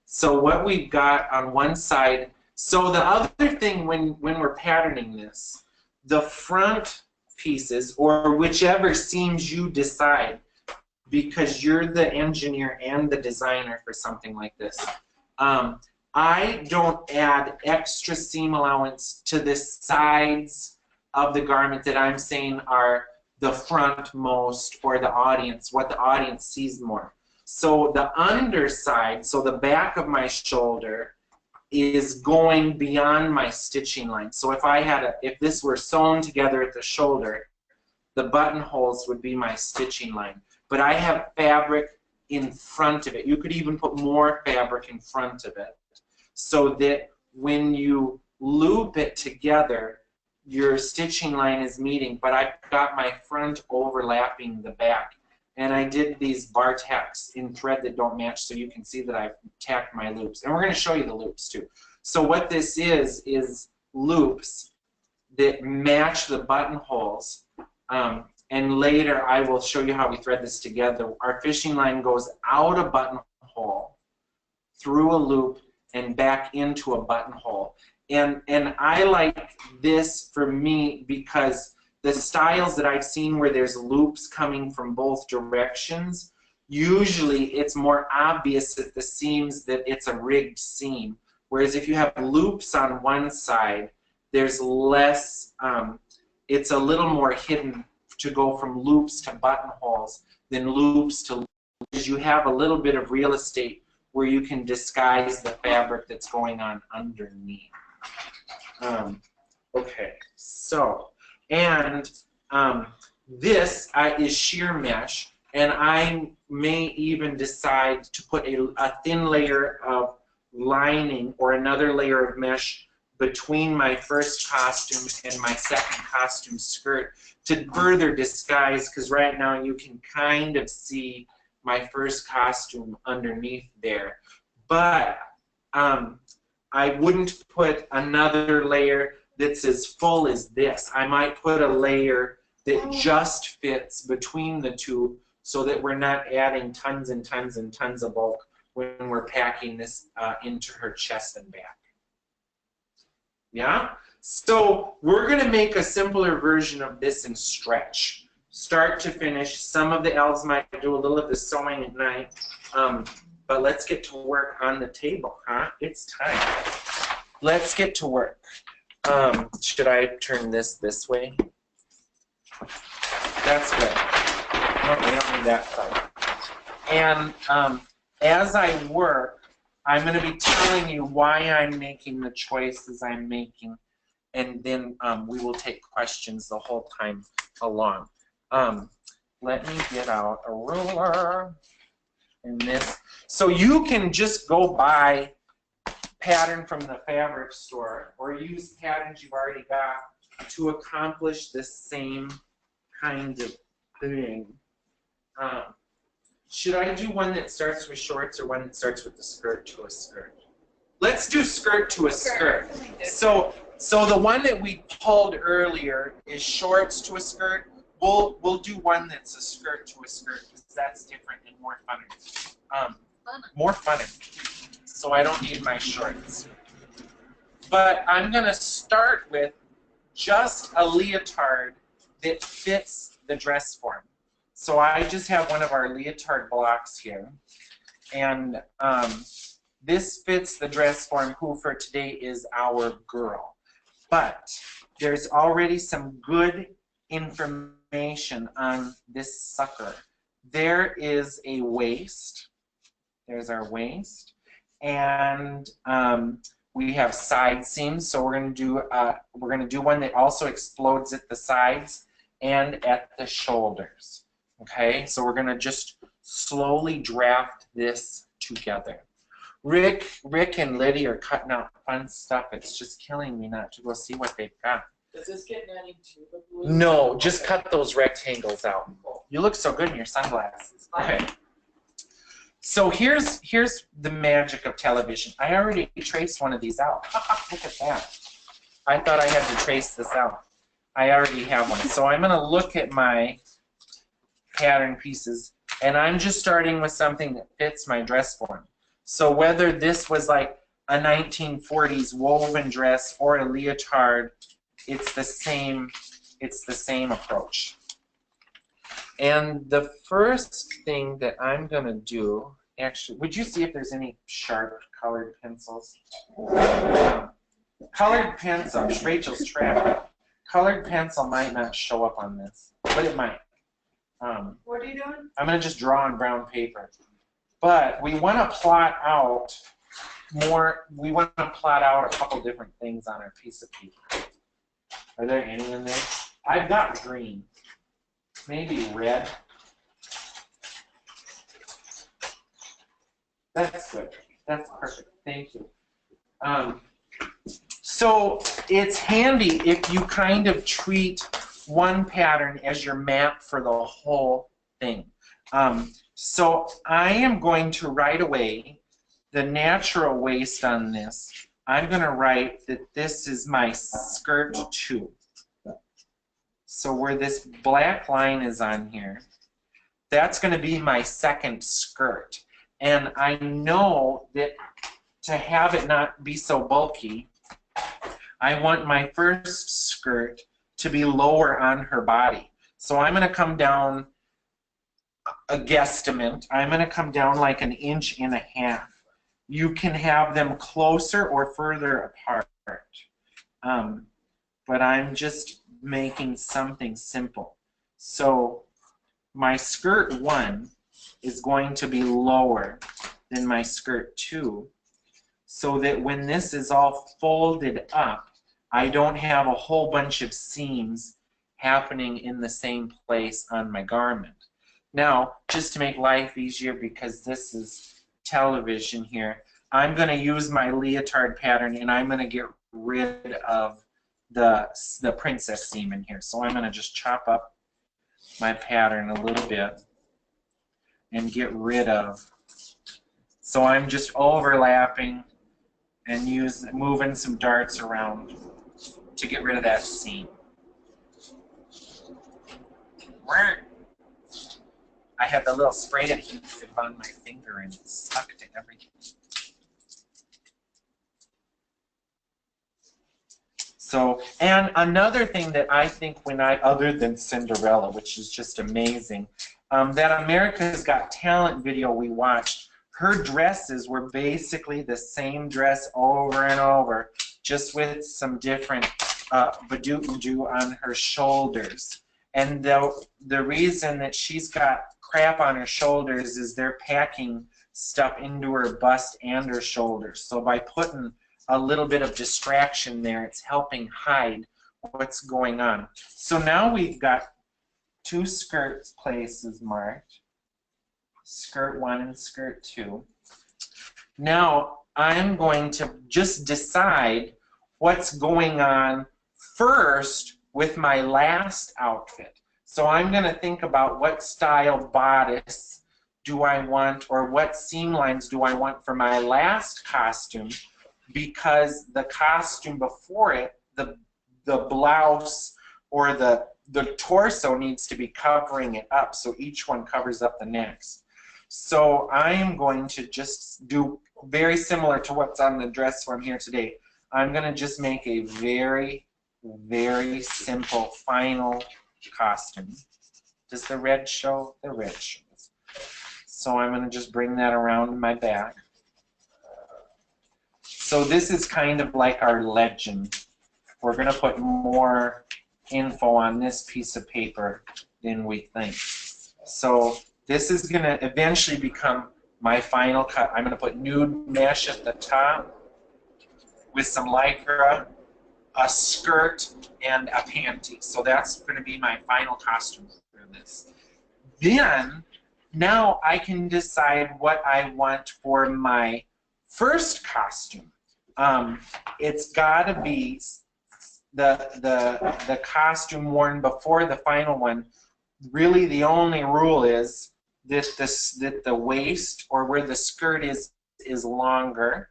So what we've got on one side, so the other thing when we're patterning this, the front pieces, or whichever seams you decide, because you're the engineer and the designer for something like this, I don't add extra seam allowance to the sides of the garment that I'm saying are the frontmost for the audience, what the audience sees more. So the underside, so the back of my shoulder, is going beyond my stitching line. So if this were sewn together at the shoulder, the buttonholes would be my stitching line. But I have fabric in front of it. You could even put more fabric in front of it, so that when you loop it together, your stitching line is meeting, but I've got my front overlapping the back. And I did these bar tacks in thread that don't match, so you can see that I've tacked my loops. And we're going to show you the loops too. So what this is loops that match the buttonholes. And later I will show you how we thread this together. Our fishing line goes out a buttonhole, through a loop, and back into a buttonhole. And I like this for me because the styles that I've seen where there's loops coming from both directions, usually it's more obvious at the seams that it's a rigged seam. Whereas if you have loops on one side, there's less, it's a little more hidden to go from loops to buttonholes than loops to loops. You have a little bit of real estate where you can disguise the fabric that's going on underneath. Okay, so, and this is sheer mesh, and I may even decide to put a thin layer of lining or another layer of mesh between my first costume and my second costume skirt to further disguise, because right now you can kind of see my first costume underneath there. But I wouldn't put another layer that's as full as this. I might put a layer that just fits between the two so that we're not adding tons and tons and tons of bulk when we're packing this into her chest and back. Yeah? So we're going to make a simpler version of this in stretch. Start to finish. Some of the elves might do a little of the sewing at night. But let's get to work on the table, huh? It's time. Let's get to work. Should I turn this way? That's good. No, we don't need that side. And as I work, I'm going to be telling you why I'm making the choices I'm making, and then we will take questions the whole time along. Let me get out a ruler and this. So you can just go buy pattern from the fabric store or use patterns you've already got to accomplish the same kind of thing. Should I do one that starts with shorts or one that starts with the skirt to a skirt? Let's do skirt to a skirt. So the one that we pulled earlier is shorts to a skirt. We'll do one that's a skirt to a skirt because that's different and more fun. More fun. So I don't need my shorts. But I'm going to start with just a leotard that fits the dress form. So I just have one of our leotard blocks here. And this fits the dress form, who for today is our girl. But there's already some good information on this sucker. There is a waist. There's our waist. And we have side seams, so we're going to do one that also explodes at the sides and at the shoulders. Okay, so we're going to just slowly draft this together. Rick and Liddy are cutting out fun stuff. It's just killing me not to go see what they've got. Does this get netting to the blue? No, just cut those rectangles out. You look so good in your sunglasses. Okay. So here's the magic of television. I already traced one of these out. Look at that. I thought I had to trace this out. I already have one. So I'm going to look at my pattern pieces, and I'm just starting with something that fits my dress form. So whether this was like a 1940s woven dress or a leotard, it's the same approach. And the first thing that I'm going to do, actually, would you see if there's any sharp colored pencils? Colored pencil, Rachel's trap. Colored pencil might not show up on this, but it might. What are you doing? I'm going to just draw on brown paper. But we want to plot out more, we want to plot out a couple different things on our piece of paper. Are there any in there? I've got green. Maybe red. That's good. That's perfect. Thank you. So it's handy if you kind of treat one pattern as your map for the whole thing. So I am going to right away, the natural waist on this, I'm going to write that this is my skirt 2. So where this black line is on here, that's going to be my second skirt. And I know that to have it not be so bulky, I want my first skirt to be lower on her body. So I'm going to come down a guesstimate. I'm going to come down like 1.5 inches. You can have them closer or further apart. But I'm just making something simple. So my skirt 1 is going to be lower than my skirt 2, so that when this is all folded up, I don't have a whole bunch of seams happening in the same place on my garment. Now, just to make life easier, because this is television here, I'm going to use my leotard pattern, and I'm going to get rid of the princess seam in here. So I'm going to just chop up my pattern a little bit and get rid of. So I'm just overlapping and moving some darts around to get rid of that seam. I have the little spray adhesive on my finger and it's stuck to everything. So, and another thing that I think other than Cinderella, which is just amazing, that America's Got Talent video we watched, her dresses were basically the same dress over and over, just with some different badoo on her shoulders. And the reason that she's got crap on her shoulders is they're packing stuff into her bust and her shoulders. So by putting a little bit of distraction there, it's helping hide what's going on. So now we've got 2 skirt places marked, skirt 1 and skirt 2. Now I'm going to just decide what's going on first with my last outfit. So I'm going to think about what style bodice do I want, or what seam lines do I want for my last costume, because the costume before it, the blouse or the torso needs to be covering it up, so each one covers up the next. So I am going to just do very similar to what's on the dress form here today. I'm going to just make a very, very simple final costume. Does the red show? The red shows. So I'm going to just bring that around my back. So this is kind of like our legend. We're going to put more info on this piece of paper than we think. So this is going to eventually become my final cut. I'm going to put nude mesh at the top with some lycra, a skirt, and a panty. So that's going to be my final costume for this. Then, now I can decide what I want for my first costume. It's got to be the costume worn before the final one. Really, the only rule is that the waist, or where the skirt is longer,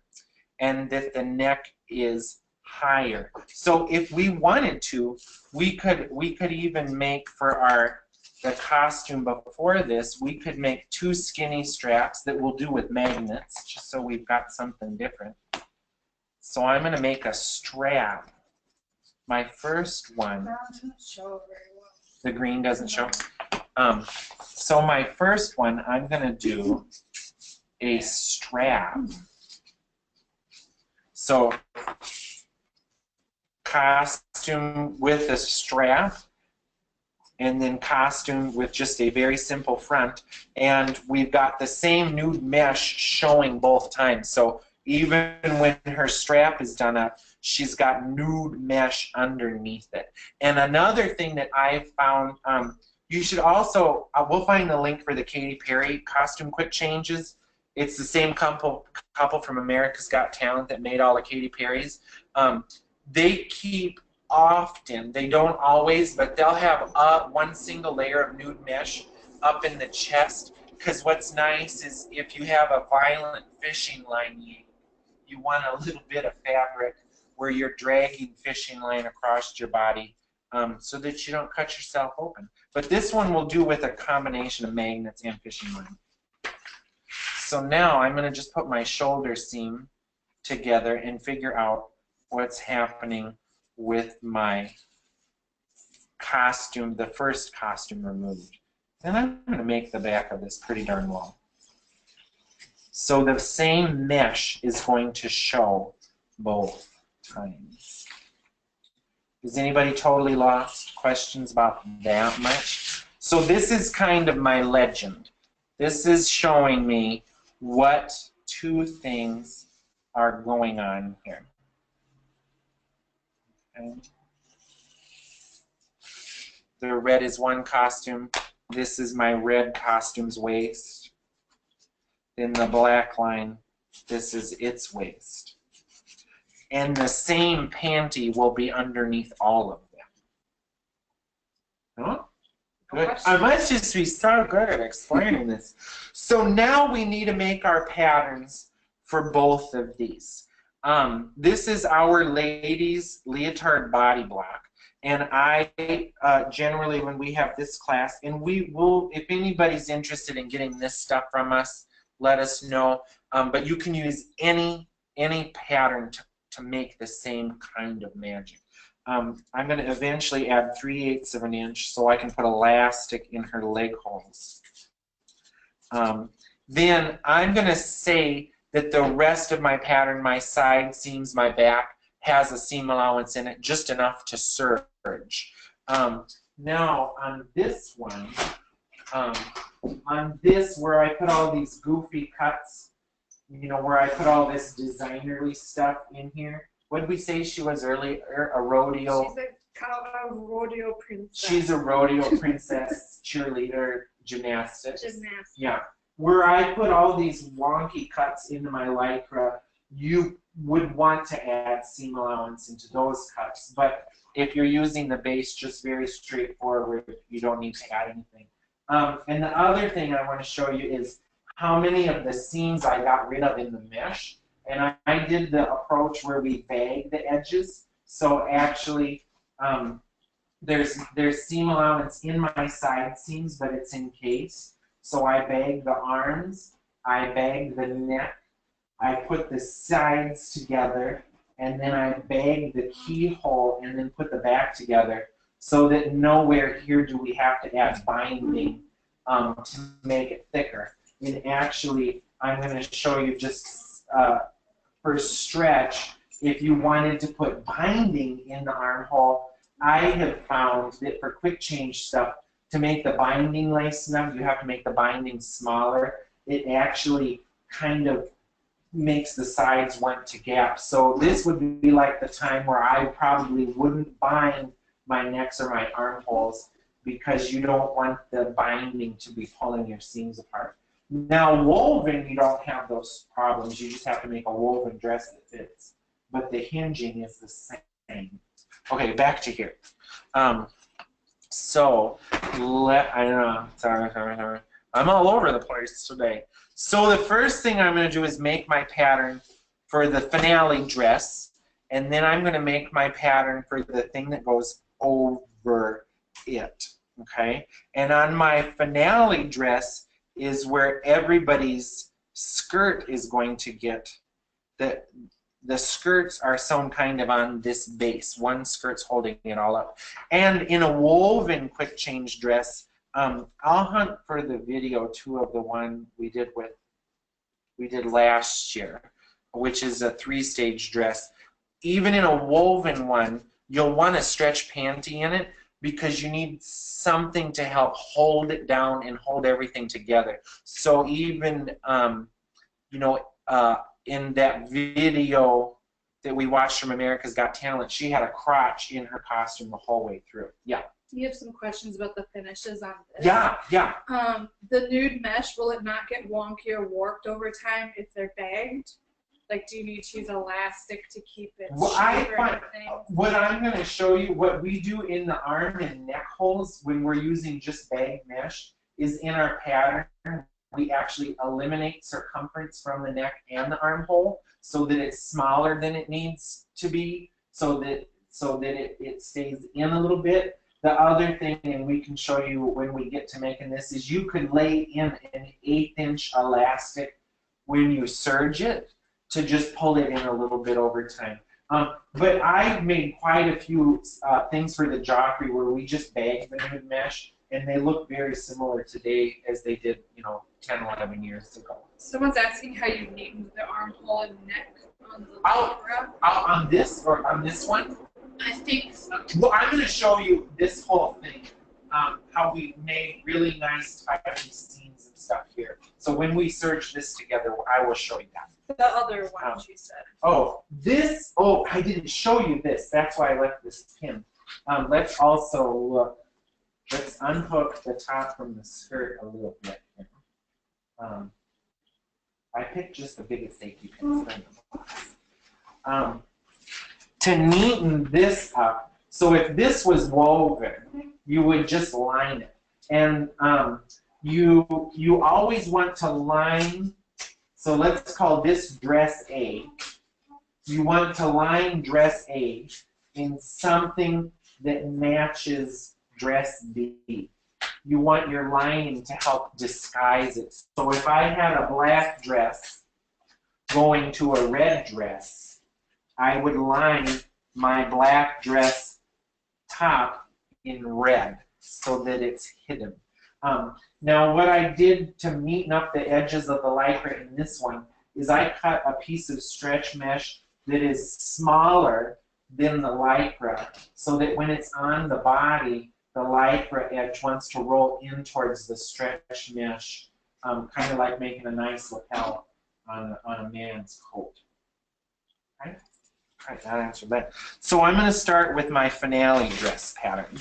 and that the neck is higher. So if we wanted to, we could even make for the costume before this, we could make 2 skinny straps that we'll do with magnets, just so we've got something different. So I'm going to make a strap. My first one, the green doesn't show. So my first one, I'm going to do a strap. So costume with a strap, and then costume with just a very simple front. And we've got the same nude mesh showing both times. So even when her strap is done up, she's got nude mesh underneath it. And another thing that I found, you should also, we'll find the link for the Katy Perry costume quick changes. It's the same couple from America's Got Talent that made all the Katy Perry's. They keep often, they don't always, but they'll have one single layer of nude mesh up in the chest, because what's nice is if you have a violent fishing line, you want a little bit of fabric where you're dragging fishing line across your body, so that you don't cut yourself open. But this one will do with a combination of magnets and fishing line. So now I'm going to just put my shoulder seam together and figure out what's happening with my costume, the first costume removed. And I'm going to make the back of this pretty darn long. So the same mesh is going to show both times. Is anybody totally lost? Questions about that much? So this is kind of my legend. This is showing me what two things are going on here. Okay. The red is one costume. This is my red costume's waist. Then the black line, this is its waist. And the same panty will be underneath all of them. Huh? Good. I must just be so good at explaining this. So now we need to make our patterns for both of these. This is our ladies' leotard body block. And I generally, when we have this class, and we will, if anybody's interested in getting this stuff from us, let us know. But you can use any pattern to make the same kind of magic. I'm going to eventually add 3/8 of an inch so I can put elastic in her leg holes. Then I'm going to say that the rest of my pattern, my side seams, my back, has a seam allowance in it, just enough to serge. Now on this one, on this where I put all these goofy cuts, you know, where I put all this designerly stuff in here. What did we say she was earlier? A rodeo. She's a rodeo princess. She's a rodeo princess, cheerleader, gymnastics. Gymnastics. Yeah. Where I put all these wonky cuts into my lycra, you would want to add seam allowance into those cuts. But if you're using the base just very straightforward, you don't need to add anything. And the other thing I want to show you is how many of the seams I got rid of in the mesh. And I did the approach where we bag the edges. So actually, there's seam allowance in my side seams, but it's encased. So I bag the arms, I bag the neck, I put the sides together, and then I bag the keyhole and then put the back together, so that nowhere here do we have to add binding to make it thicker. And actually, I'm going to show you just for stretch, if you wanted to put binding in the armhole, I have found that for quick change stuff, to make the binding lace enough, you have to make the binding smaller. It actually kind of makes the sides want to gap. So this would be like the time where I probably wouldn't bind my necks or my armholes, because you don't want the binding to be pulling your seams apart. Now woven, you don't have those problems. You just have to make a woven dress that fits. But the hinging is the same. Okay, back to here. So, I know, sorry. I'm all over the place today. So the first thing I'm going to do is make my pattern for the finale dress, and then I'm going to make my pattern for the thing that goes over it, okay? And on my finale dress is where everybody's skirt is going to get. The skirts are sewn kind of on this base. One skirt's holding it all up. And in a woven quick change dress, I'll hunt for the video too of the one we did last year, which is a 3-stage dress. Even in a woven one, you'll want a stretch panty in it, because you need something to help hold it down and hold everything together. So even in that video that we watched from America's Got Talent, she had a crotch in her costume the whole way through. Yeah. You have some questions about the finishes on this. Yeah. The nude mesh, will it not get wonky or warped over time if they're bagged? Like, do you need to use elastic to keep it Well, straight or anything? What I'm going to show you, what we do in the arm and neck holes when we're using just bag mesh, is in our pattern, we actually eliminate circumference from the neck and the armhole so that it's smaller than it needs to be, so that it stays in a little bit. The other thing, and we can show you when we get to making this, is you can lay in an 1/8" elastic when you serge it to just pull it in a little bit over time. But I've made quite a few things for the jockey where we just bag the nude mesh, and they look very similar today as they did, 10, 11 years ago. Someone's asking how you neatened the armhole and neck on the lycra. On this one? I think so. Well, I'm going to show you this whole thing, how we made really nice tidy seams and stuff here. So when we search this together, I will show you that. The other one she said. Oh, I didn't show you this. That's why I left this pin. Let's also look. Let's unhook the top from the skirt a little bit here. I picked just the biggest safety pins in the box. To neaten this up, so if this was woven, you would just line it. And you always want to line, so let's call this dress A. You want to line dress A in something that matches dress B. You want your lining to help disguise it. So if I had a black dress going to a red dress, I would line my black dress top in red so that it's hidden. Now what I did to neaten up the edges of the lycra in this one is I cut a piece of stretch mesh that is smaller than the lycra so that when it's on the body, the lycra edge wants to roll in towards the stretch mesh, kind of like making a nice lapel on a man's coat. Okay? All right, that answered that. So I'm going to start with my finale dress pattern.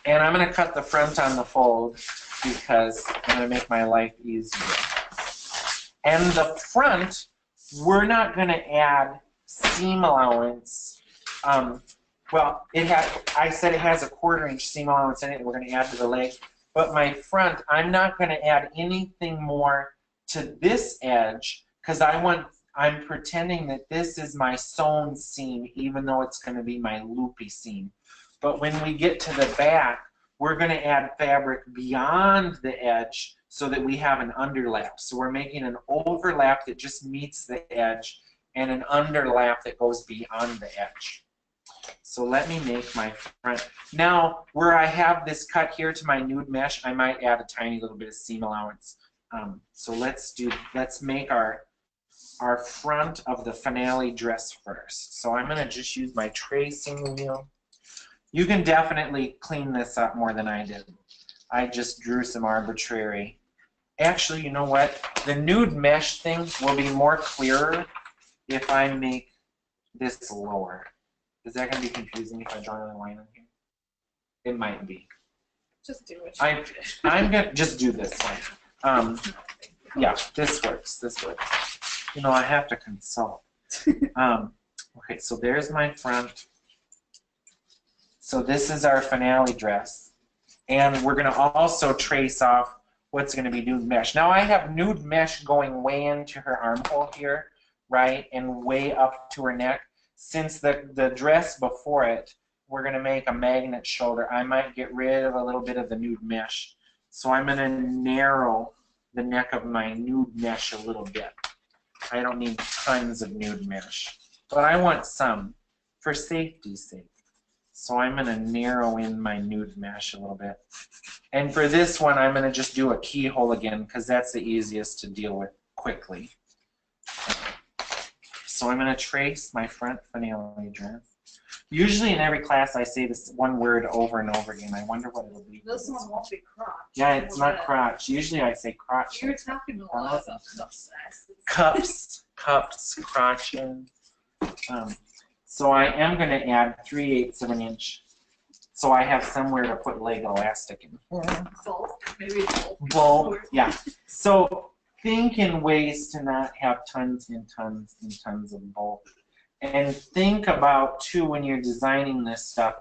And I'm going to cut the front on the fold because I'm going to make my life easier. And the front, we're not going to add seam allowance. Well, I said it has a 1/4 inch seam allowance in it, and we're going to add to the leg. But my front, I'm not going to add anything more to this edge because I'm pretending that this is my sewn seam, even though it's going to be my loopy seam. But when we get to the back, we're going to add fabric beyond the edge so that we have an underlap. So we're making an overlap that just meets the edge and an underlap that goes beyond the edge. So let me make my front. Now, where I have this cut here to my nude mesh, I might add a tiny little bit of seam allowance. So let's make our front of the finale dress first. So I'm going to just use my tracing wheel. You can definitely clean this up more than I did. I just drew some arbitrary. Actually, you know what? The nude mesh thing will be more clearer if I make this lower. Is that going to be confusing if I draw another line on here? It might be. Just do it. I'm going to just do this one. Yeah, this works. This works. I have to consult. Okay, so there's my front. So this is our finale dress. And we're going to also trace off what's going to be nude mesh. Now I have nude mesh going way into her armhole here, right, and way up to her neck. Since the dress before it, we're going to make a magnet shoulder, I might get rid of a little bit of the nude mesh. So I'm going to narrow the neck of my nude mesh a little bit. I don't need tons of nude mesh, but I want some for safety's sake. So I'm going to narrow in my nude mesh a little bit. And for this one, I'm going to just do a keyhole again because that's the easiest to deal with quickly. So I'm going to trace my front finale dress. Usually in every class I say this one word over and over again. I wonder what it'll be. This one won't be crotch. Yeah, it's not crotch. Usually I say crotch. You're talking a lot about stuff. Cups, crotches. So I am going to add 3/8 of an inch. So I have somewhere to put leg elastic in. Bolt, maybe bolt. Yeah. So think in ways to not have tons and tons and tons of bolt. And think about, too, when you're designing this stuff,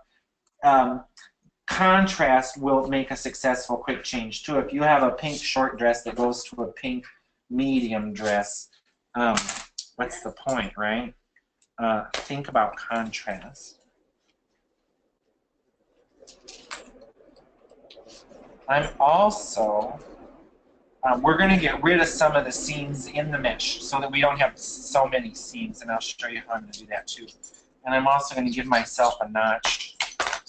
contrast will make a successful quick change, too. If you have a pink short dress that goes to a pink medium dress, what's the point, right? Think about contrast. I'm also, we're going to get rid of some of the seams in the mesh so that we don't have so many seams, and I'll show you how I'm going to do that too. And I'm also going to give myself a notch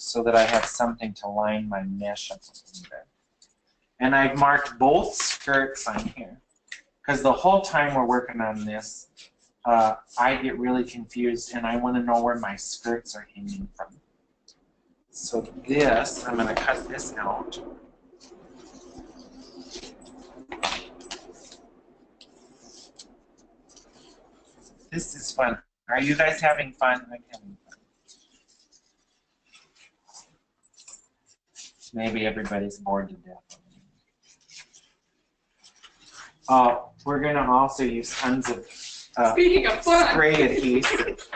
so that I have something to line my mesh up a little bit. And I've marked both skirts on here because the whole time we're working on this, I get really confused and I want to know where my skirts are hanging from. So this, I'm going to cut this out. This is fun. Are you guys having fun? I'm having fun. Maybe everybody's bored to death. We're going to also use tons of Speaking of fun. spray adhesive.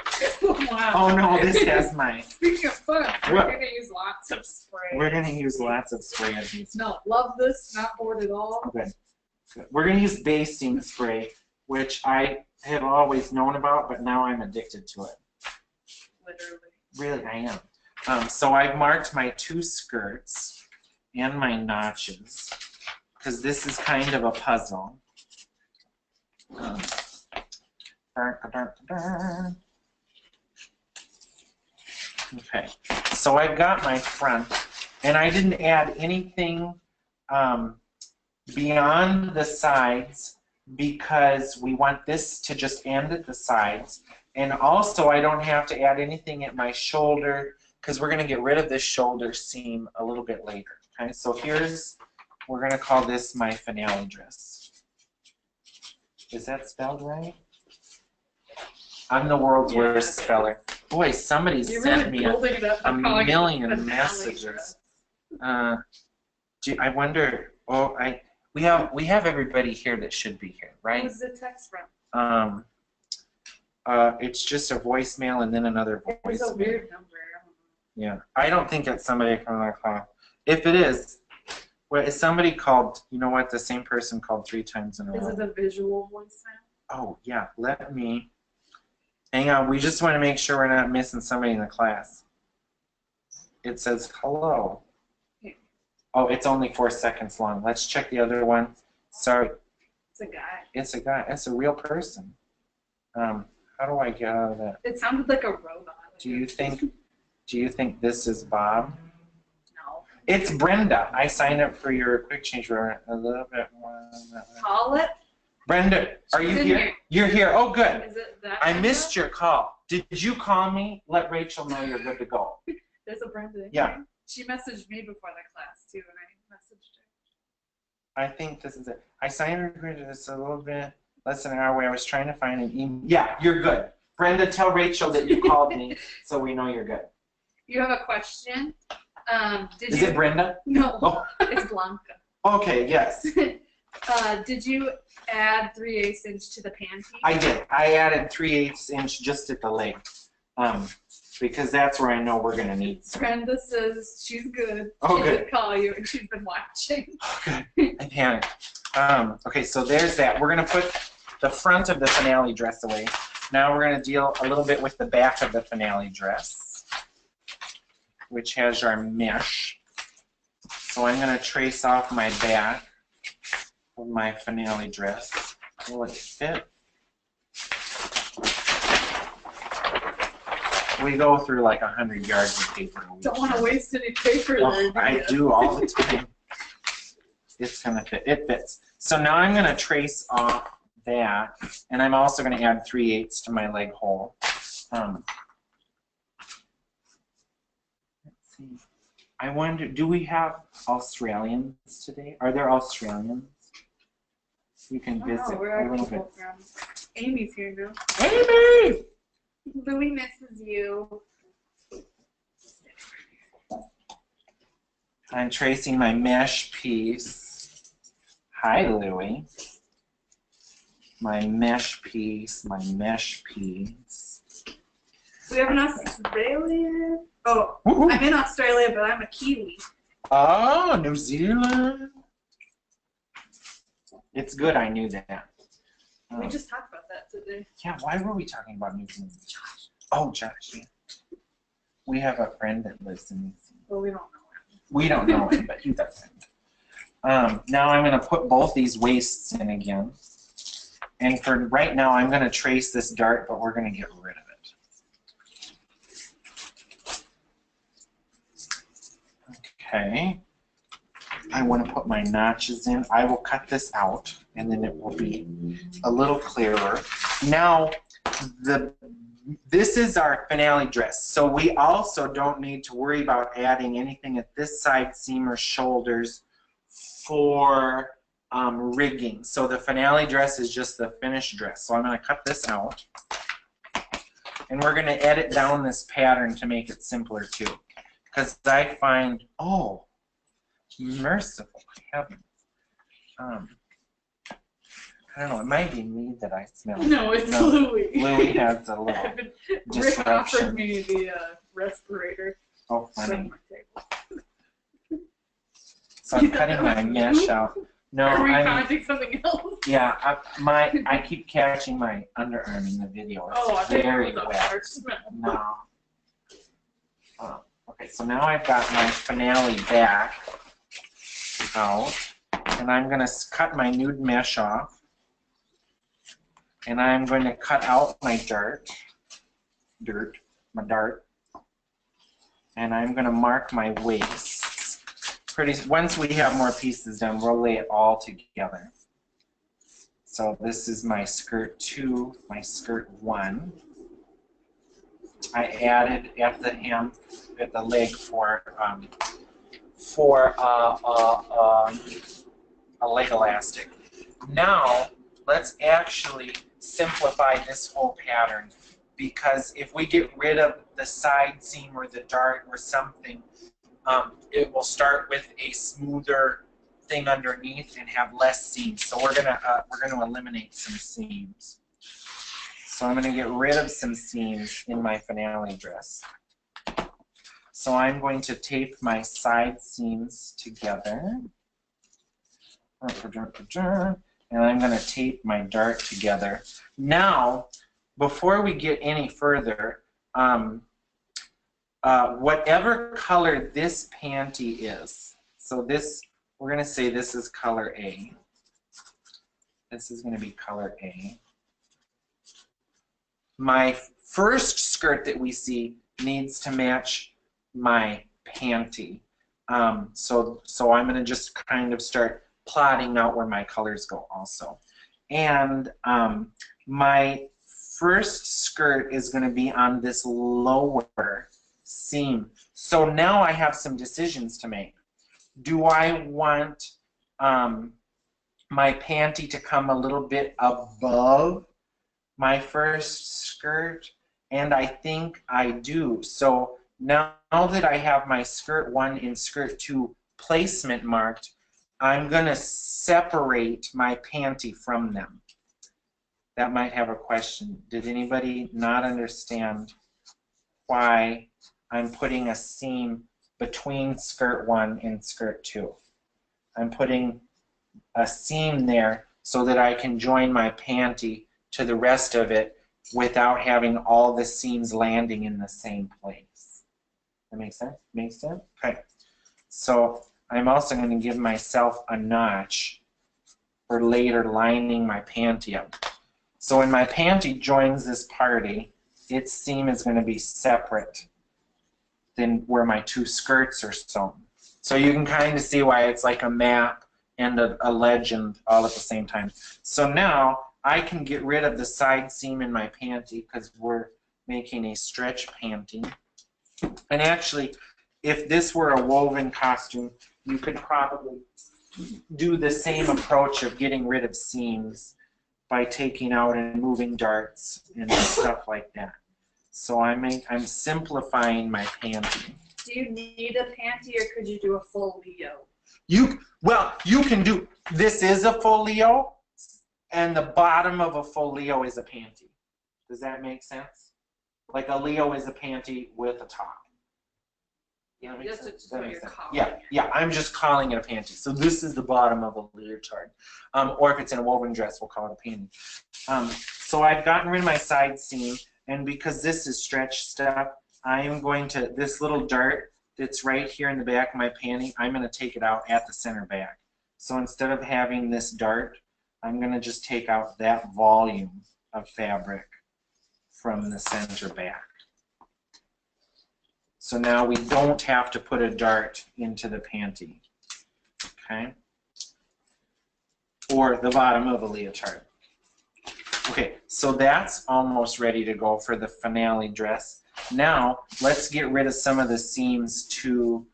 Wow. Oh no, this has my... Speaking of fun, we're What? going to use lots of spray. We're going to use lots of spray adhesive. No, love this, not bored at all. Good. Good. We're going to use basting spray, which I have always known about, but now I'm addicted to it. Literally. Really, I am. So I've marked my 2 skirts and my notches, because this is kind of a puzzle. Okay, so I've got my front, and I didn't add anything beyond the sides because we want this to just end at the sides. And also I don't have to add anything at my shoulder because we're going to get rid of this shoulder seam a little bit later. Okay, so we're going to call this my finale dress. Is that spelled right? I'm the world's worst speller. Boy, somebody sent me a million messages. I wonder. Oh, we have everybody here that should be here, right? Who's the text from? It's just a voicemail and then another voicemail. It's a weird number. Yeah, I don't think it's somebody from our class. If it is, well, is somebody called? You know what? The same person called 3 times in a row. Is it a visual voicemail? Oh yeah, let me. Hang on, we just want to make sure we're not missing somebody in the class. It says hello. Yeah. Oh, it's only 4 seconds long. Let's check the other one. Sorry. It's a guy. It's a guy. It's a real person. How do I get out of that? It sounded like a robot. Do you think this is Bob? No. It's Brenda. I signed up for your quick change for a little bit more. Call it. Brenda, are you She's in here? here. You're here. Oh, good. Is it that? I Brenda? missed your call. Did you call me? Let Rachel know you're good to go. There's a Brenda. Yeah. Here. She messaged me before the class too, and I messaged her. I think this is it. I signed up for this a little bit less than an hour away. I was trying to find an email. Yeah, you're good. Brenda, tell Rachel that you called me so we know you're good. You have a question? Is it Brenda? No, Oh. it's Blanca. Okay, yes. Did you add 3/8 inch to the panty? I did. I added 3/8 inch just at the leg, because that's where I know we're gonna need some. Brenda says she's good. Oh, she good. did call you, and she's been watching. Okay, I panicked. Okay, so there's that. We're gonna put the front of the finale dress away. Now we're gonna deal a little bit with the back of the finale dress, which has our mesh. So I'm gonna trace off my back of my finale dress. Will it fit? We go through like 100 yards of paper a week. Don't want to waste any paper Oh, there. I do all the time. It's gonna fit. It fits. So now I'm gonna trace off that, and I'm also gonna add 3/8 to my leg hole. Let's see. I wonder, do we have Australians today? Are there Australians? You can visit Where a are little people bit. from? Amy's here now. Amy! Louie misses you. I'm tracing my mesh piece. Hi, Louie. My mesh piece, my mesh piece. We have an Australian. Oh, Woohoo. I'm in Australia, but I'm a Kiwi. Oh, New Zealand. It's good I knew that. We just talked about that today. Yeah, why were we talking about New Zealand? Oh, Josh, yeah. We have a friend that lives in New Zealand. Well, we don't know him. We don't know him, but he's our friend. Now I'm going to put both these waists in again. And for right now, I'm going to trace this dart, but we're going to get rid of it. Okay. I want to put my notches in. I will cut this out, and then it will be a little clearer. Now, this is our finale dress, so we also don't need to worry about adding anything at this side seam or shoulders for rigging. So the finale dress is just the finished dress. So I'm going to cut this out, and we're going to edit down this pattern to make it simpler too, because I find, oh, merciful heavens. I don't know, it might be me that I smell. No, it's Louie. Louie has a little Rick offered disruption. me the respirator. Oh, funny. From my table. So I'm cutting my mesh out. No, Are we I'm, commenting something else? yeah, I keep catching my underarm in the video. It's Oh, I think very it was a wet. hard smell. No. Okay, so now I've got my finale back out, and I'm going to cut my nude mesh off, and I'm going to cut out my dart, and I'm going to mark my waist. Once we have more pieces done, we'll lay it all together. So this is my skirt 2, my skirt 1. I added at the hem, at the leg for a leg elastic. Now let's actually simplify this whole pattern, because if we get rid of the side seam or the dart or something, it will start with a smoother thing underneath and have less seams. So we're gonna eliminate some seams. So I'm gonna get rid of some seams in my finale dress. So I'm going to tape my side seams together. And I'm going to tape my dart together. Now, before we get any further, whatever color this panty is, so this, we're going to say this is color A. This is going to be color A. My first skirt that we see needs to match my panty. So I'm going to just kind of start plotting out where my colors go also. And my first skirt is going to be on this lower seam. So now I have some decisions to make. Do I want my panty to come a little bit above my first skirt? And I think I do. So now that I have my skirt 1 and skirt 2 placement marked, I'm going to separate my panty from them. That might have a question. Did anybody not understand why I'm putting a seam between skirt 1 and skirt 2? I'm putting a seam there so that I can join my panty to the rest of it without having all the seams landing in the same place. That makes sense? Makes sense? Okay. So I'm also going to give myself a notch for later lining my panty up. So when my panty joins this party, its seam is going to be separate than where my 2 skirts are sewn. So you can kind of see why it's like a map and a legend all at the same time. So now I can get rid of the side seam in my panty because we're making a stretch panty. And actually, if this were a woven costume, you could probably do the same approach of getting rid of seams by taking out and moving darts and stuff like that. So I'm simplifying my panty. Do you need a panty, or could you do a full Leo? You can do, this is a full Leo, and the bottom of a full Leo is a panty. Does that make sense? Like a Leo is a panty with a top. Yeah, just what you're calling it. Yeah, I'm just calling it a panty. So this is the bottom of a leotard. Or if it's in a woven dress, we'll call it a panty. So I've gotten rid of my side seam, and because this is stretch stuff, I am going to, this little dart that's right here in the back of my panty, I'm going to take it out at the center back. So instead of having this dart, I'm going to just take out that volume of fabric from the center back. So now we don't have to put a dart into the panty, okay? Or the bottom of a leotard. Okay, so that's almost ready to go for the finale dress. Now, let's get rid of some of the seams to,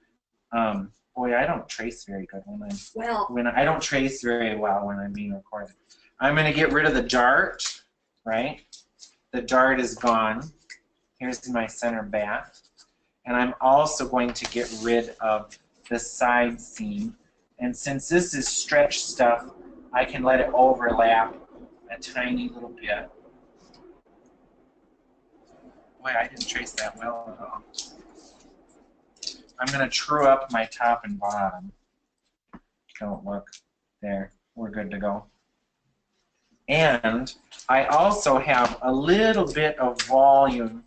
boy, I don't trace very good I don't trace very well when I'm being recorded. I'm going to get rid of the dart, right? The dart is gone. Here's my center back. And I'm also going to get rid of the side seam. And since this is stretch stuff, I can let it overlap a tiny little bit. Boy, I didn't trace that well at all. I'm going to true up my top and bottom. Don't look. There. We're good to go. And I also have a little bit of volume.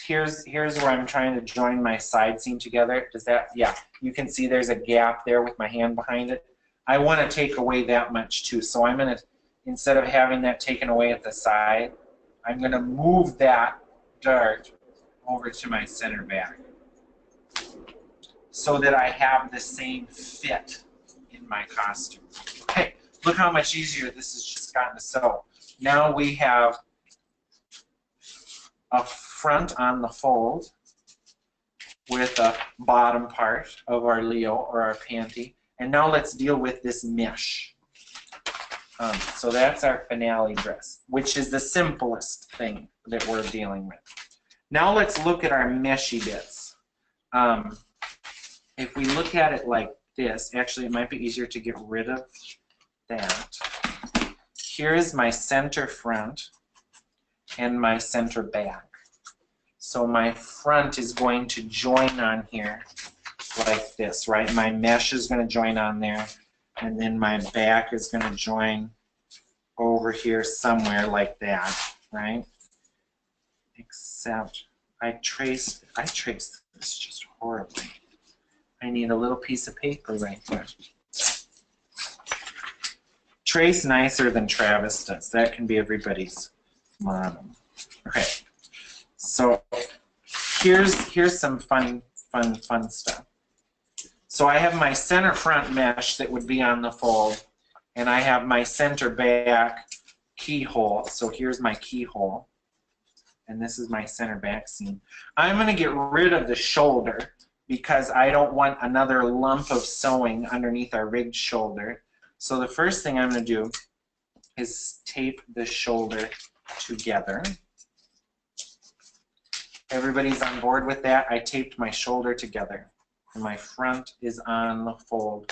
Here's where I'm trying to join my side seam together. Does that, yeah, you can see there's a gap there with my hand behind it. I want to take away that much too. So I'm going to, instead of having that taken away at the side, I'm going to move that dart over to my center back so that I have the same fit in my costume. Okay, look how much easier this has just gotten to sew. Now we have a front on the fold with a bottom part of our Leo or our panty. And now let's deal with this mesh. So that's our finale dress, which is the simplest thing that we're dealing with. Now let's look at our meshy bits. If we look at it like this, actually it might be easier to get rid of that. Here is my center front and my center back. So my front is going to join on here like this, right? My mesh is going to join on there, and then my back is going to join over here somewhere like that, right? Except I traced this just horribly. I need a little piece of paper right there. Trace nicer than Travis does. That can be everybody's motto. Okay. So here's some fun stuff. So I have my center front mesh that would be on the fold, and I have my center back keyhole. So here's my keyhole, and this is my center back seam. I'm going to get rid of the shoulder because I don't want another lump of sewing underneath our rigged shoulder. So the first thing I'm going to do is tape the shoulder together. Everybody's on board with that? I taped my shoulder together, and my front is on the fold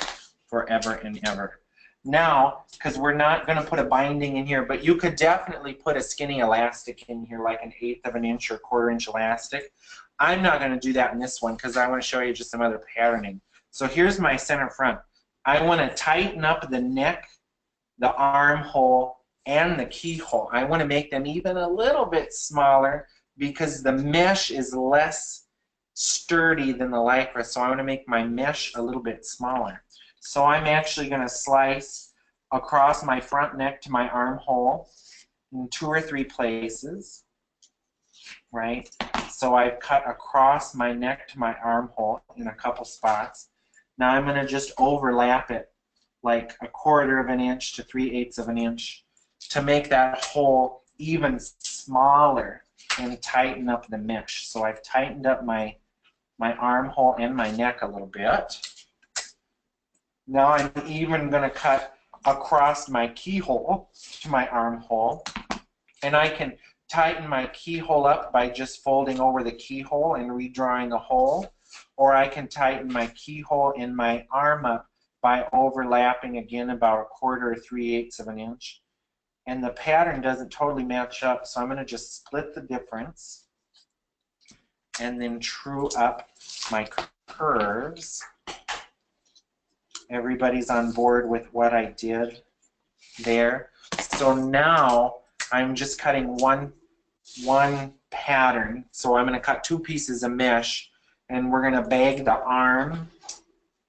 forever and ever. Now, because we're not going to put a binding in here, but you could definitely put a skinny elastic in here, like 1/8 of an inch or 1/4 inch elastic. I'm not going to do that in this one because I want to show you just some other patterning. So here's my center front. I want to tighten up the neck, the armhole, and the keyhole. I want to make them even a little bit smaller because the mesh is less sturdy than the lycra, so I want to make my mesh a little bit smaller. So I'm actually going to slice across my front neck to my armhole in 2 or 3 places, right? So I've cut across my neck to my armhole in a couple spots. Now I'm going to just overlap it like 1/4 of an inch to 3/8 of an inch to make that hole even smaller and tighten up the mesh. So I've tightened up my armhole and my neck a little bit. Now I'm even going to cut across my keyhole to my armhole, and I can tighten my keyhole up by just folding over the keyhole and redrawing the hole, or I can tighten my keyhole in my arm up by overlapping again about 1/4 or 3/8 of an inch. And the pattern doesn't totally match up, so I'm going to just split the difference and then true up my curves. Everybody's on board with what I did there. So now I'm just cutting one pattern. So I'm going to cut 2 pieces of mesh, and we're going to bag the arm.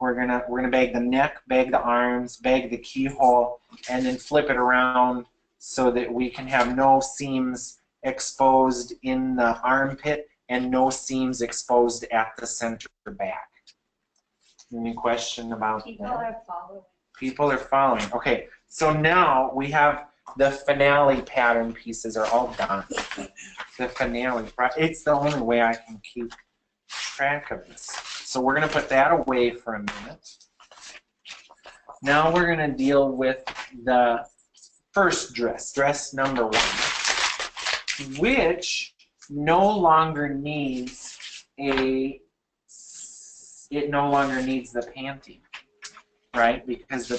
We're gonna bag the neck, bag the arms, bag the keyhole, and then flip it around so that we can have no seams exposed in the armpit and no seams exposed at the center back. Any question about People that? are following. People are following. Okay, so now we have the finale pattern pieces are all done. The finale, it's the only way I can keep track of this. So we're going to put that away for a minute. Now we're going to deal with the first dress, dress number 1, which no longer needs the panty, right? Because the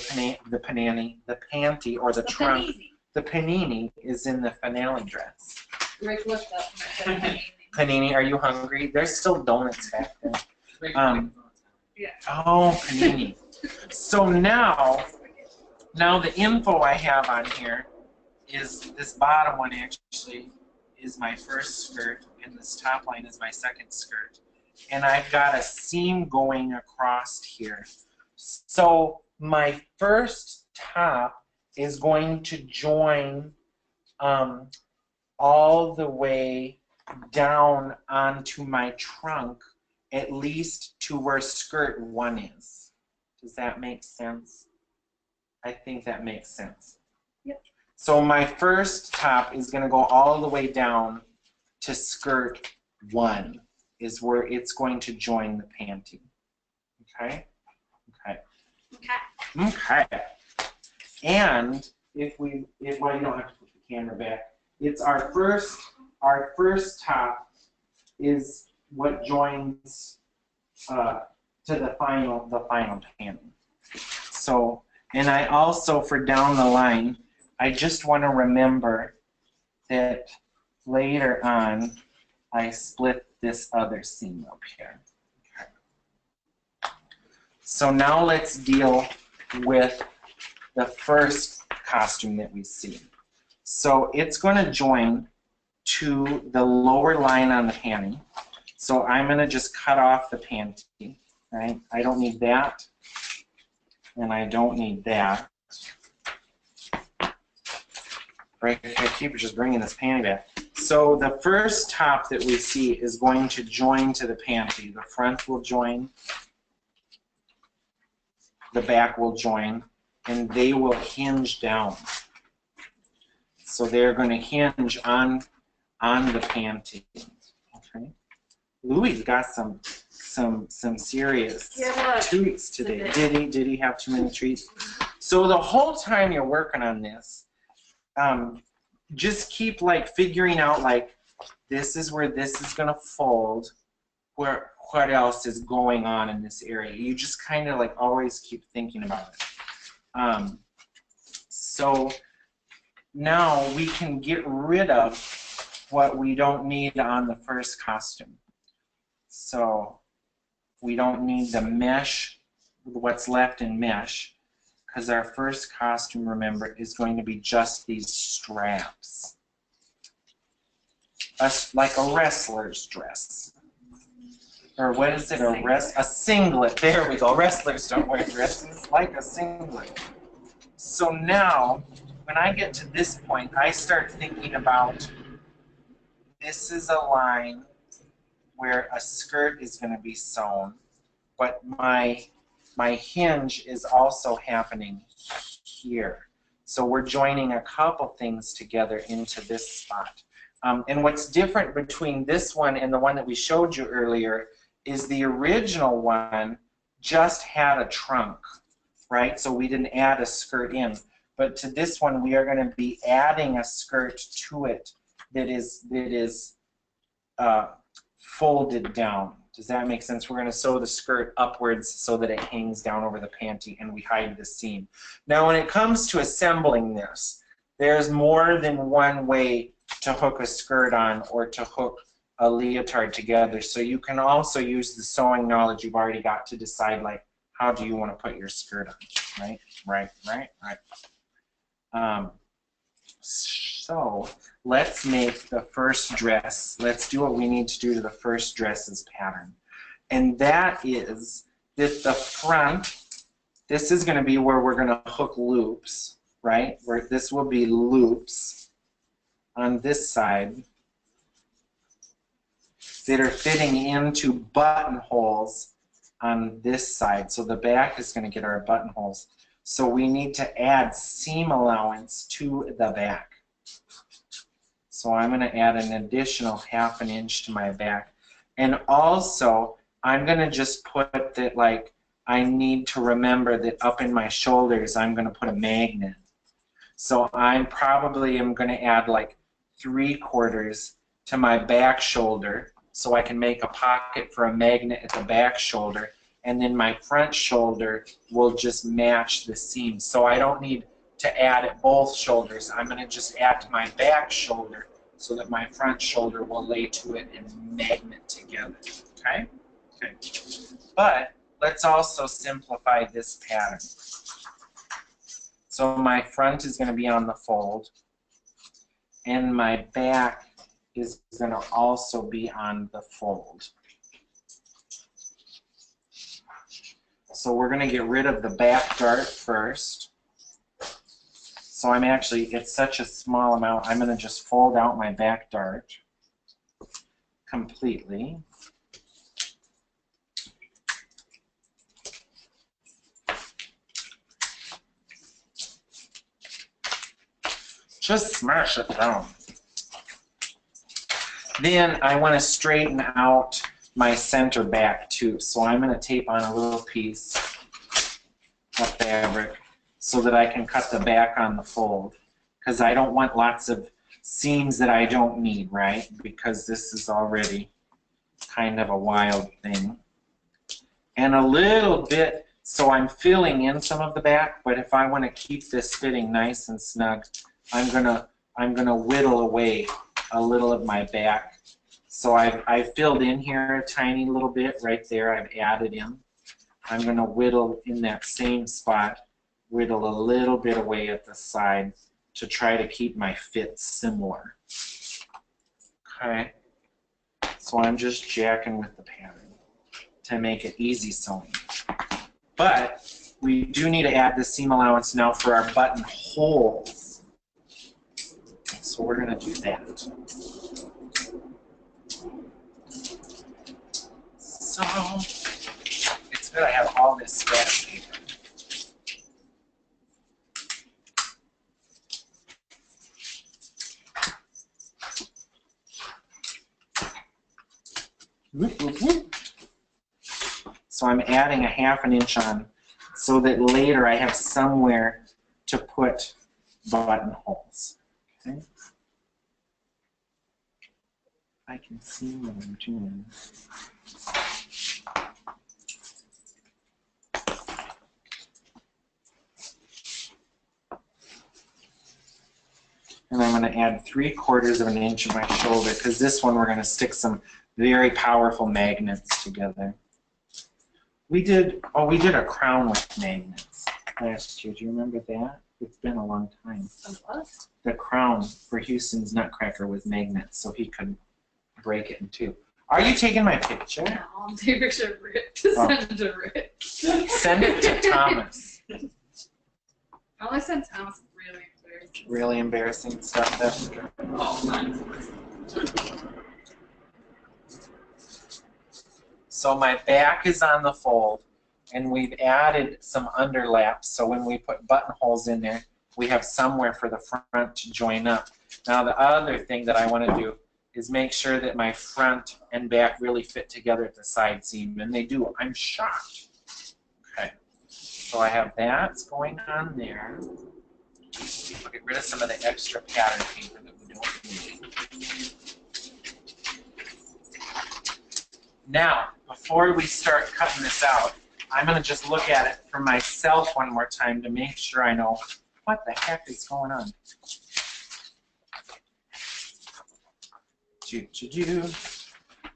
panty or the trunk, Panini. the panini is in the finale dress. Rick looked up and I said panini. Panini, are you hungry? There's still donuts back there. Yeah. Oh, panini. So now the info I have on here is this bottom one actually is my first skirt, and this top line is my second skirt. And I've got a seam going across here. So my first top is going to join all the way down onto my trunk, at least to where skirt 1 is. Does that make sense? I think that makes sense. Yep. So my first top is going to go all the way down to skirt 1 is where it's going to join the panty. Okay? Okay. Okay. Okay. And if you don't have to put the camera back, it's our first top is what joins to the final panty. So, and I also, for down the line, I just want to remember that later on I split this other seam up here. Okay. So now let's deal with the first costume that we see. So it's going to join to the lower line on the panty. So I'm going to just cut off the panty, right? I don't need that, and I don't need that. Right, I keep just bringing this panty back. So the first top that we see is going to join to the panty. The front will join, the back will join, and they will hinge down. So they're going to hinge on the panty. Okay. Louis got some serious treats today. Did he have too many treats? So the whole time you're working on this, just keep like figuring out like this is where this is going to fold. Where what else is going on in this area? You just kind of like always keep thinking about it. So now we can get rid of what we don't need on the first costume. So we don't need the mesh, what's left in mesh, because our first costume, remember, is going to be just these straps. Like a wrestler's dress. Or what is it? A singlet. There we go. Wrestlers don't wear dresses. Like a singlet. So now, when I get to this point, I start thinking about this is a line where a skirt is going to be sewn, but my hinge is also happening here. So we're joining a couple things together into this spot. And what's different between this one and the one that we showed you earlier is the original one just had a trunk, right? So we didn't add a skirt in. But to this one, we are going to be adding a skirt to it that is folded down. Does that make sense? We're going to sew the skirt upwards so that it hangs down over the panty and we hide the seam. Now when it comes to assembling this, there's more than one way to hook a skirt on or to hook a leotard together. So you can also use the sewing knowledge you've already got to decide like how do you want to put your skirt on, right? So let's make the first dress. Let's do what we need to do to the first dress's pattern. And that is that the front, this is going to be where we're going to hook loops, right? Where this will be loops on this side. that are fitting into buttonholes on this side. So the back is going to get our buttonholes. So we need to add seam allowance to the back. So I'm going to add an additional 1/2 inch to my back. And also, I'm going to just put that, like, I need to remember that up in my shoulders, I'm going to put a magnet. So I'm probably am going to add like 3/4 to my back shoulder so I can make a pocket for a magnet at the back shoulder. And then my front shoulder will just match the seam. So I don't need to add at both shoulders. I'm going to just add to my back shoulder so that my front shoulder will lay to it and magnet together. Okay? Okay. But let's also simplify this pattern. So my front is going to be on the fold, and my back is going to also be on the fold. So we're going to get rid of the back dart first. So I'm actually, it's such a small amount, I'm going to just fold out my back dart completely. Just smash it down. Then I want to straighten out my center back too. So I'm going to tape on a little piece of fabric so that I can cut the back on the fold. Because I don't want lots of seams that I don't need, right? Because this is already kind of a wild thing. And a little bit, so I'm filling in some of the back, but if I want to keep this fitting nice and snug, I'm gonna whittle away a little of my back. So I've filled in here a tiny little bit right there. I've added in. I'm gonna whittle in that same spot, whittle a little bit away at the side to try to keep my fit similar. Okay. So I'm just jacking with the pattern to make it easy sewing. But we do need to add the seam allowance now for our buttonholes. So we're going to do that. So it's good I have all this scratch paper. Whoop, whoop, whoop. So I'm adding a 1/2 inch on so that later I have somewhere to put buttonholes. Okay? I can see what I'm doing. And I'm going to add 3/4 of an inch of my shoulder because this one we're going to stick some very powerful magnets together. We did a crown with magnets last year. Do you remember that? It's been a long time. What? The crown for Houston's Nutcracker was magnets, so he could break it in two. Are you taking my picture? No, I'll take a picture of Rick to send it to Rick. Send it to Thomas. I only sent Thomas really embarrassing. Really embarrassing stuff. That's true. So my back is on the fold, and we've added some underlaps. So when we put buttonholes in there, we have somewhere for the front to join up. Now the other thing that I want to do is make sure that my front and back really fit together at the side seam, and they do. I'm shocked. Okay, so I have that going on there. We'll get rid of some of the extra pattern paper that we don't need. Now, before we start cutting this out, I'm going to just look at it for myself one more time to make sure I know what the heck is going on.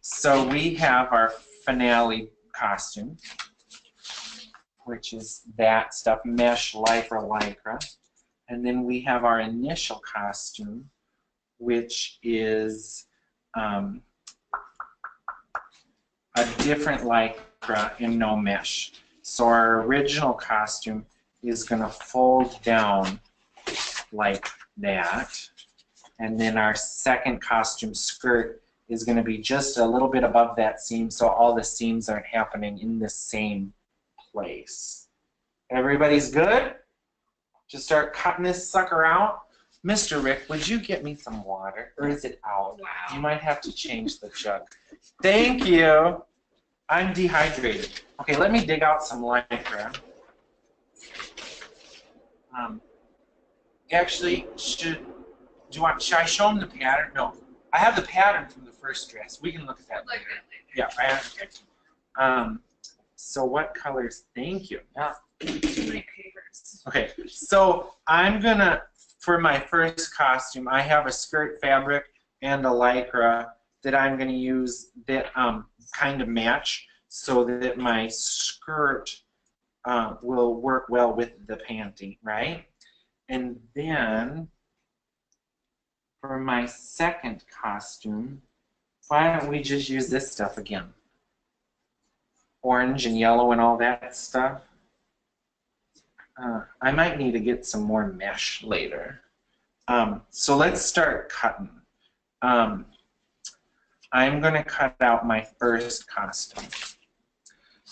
So we have our finale costume, which is that stuff, mesh, lycra, lycra. And then we have our initial costume, which is a different lycra and no mesh. So our original costume is going to fold down like that. And then our second costume skirt is going to be just a little bit above that seam, so all the seams aren't happening in the same place. Everybody's good? Just start cutting this sucker out. Mr. Rick, would you get me some water, or is it out? Wow. You might have to change the jug. Thank you. I'm dehydrated. Okay, let me dig out some lycra. Actually, should I show them the pattern? No. I have the pattern from the first dress. We can look at that later. Yeah, I have. So what colors? Thank you. Yeah. My papers. Okay, so I'm gonna, for my first costume, I have a skirt fabric and a lycra that I'm gonna use that kind of match so that my skirt will work well with the panty, right? And then for my second costume, why don't we just use this stuff again? Orange and yellow and all that stuff. I might need to get some more mesh later. So let's start cutting. I'm going to cut out my first costume.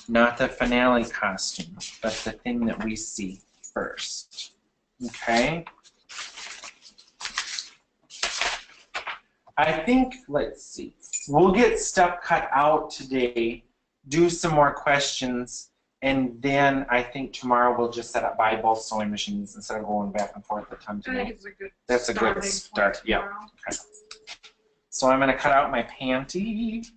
Not the finale costume, but the thing that we see first. Okay? I think, let's see, we'll get stuff cut out today, do some more questions, and then I think tomorrow we'll just set up by both sewing machines instead of going back and forth a ton I think today. it's a good That's a good start, yeah. Okay. So I'm going to cut out my panty,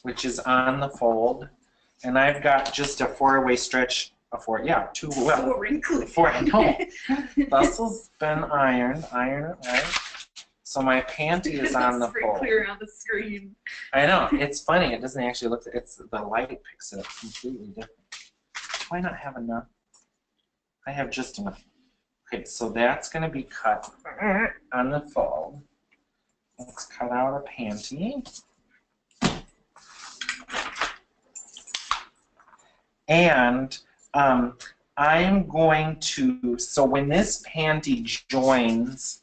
which is on the fold, and I've got just a 4-way stretch, four, I know. Muscles been ironed, iron it right. So my panty is on the fold. Clear on the screen. I know, it's funny, it doesn't actually look, it's the light picks it up completely different. Why not have enough? I have just enough. Okay, so that's going to be cut on the fold. Let's cut out a panty. And I'm going to, so when this panty joins,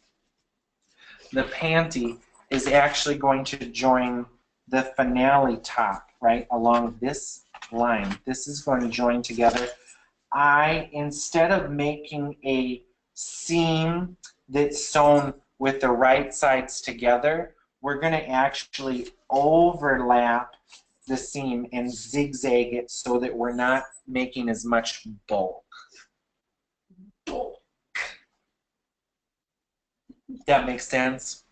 the panty is actually going to join the finale top, right, along this line. This is going to join together. Instead of making a seam that's sewn with the right sides together, we're going to actually overlap the seam and zigzag it so that we're not making as much bulk. That makes sense?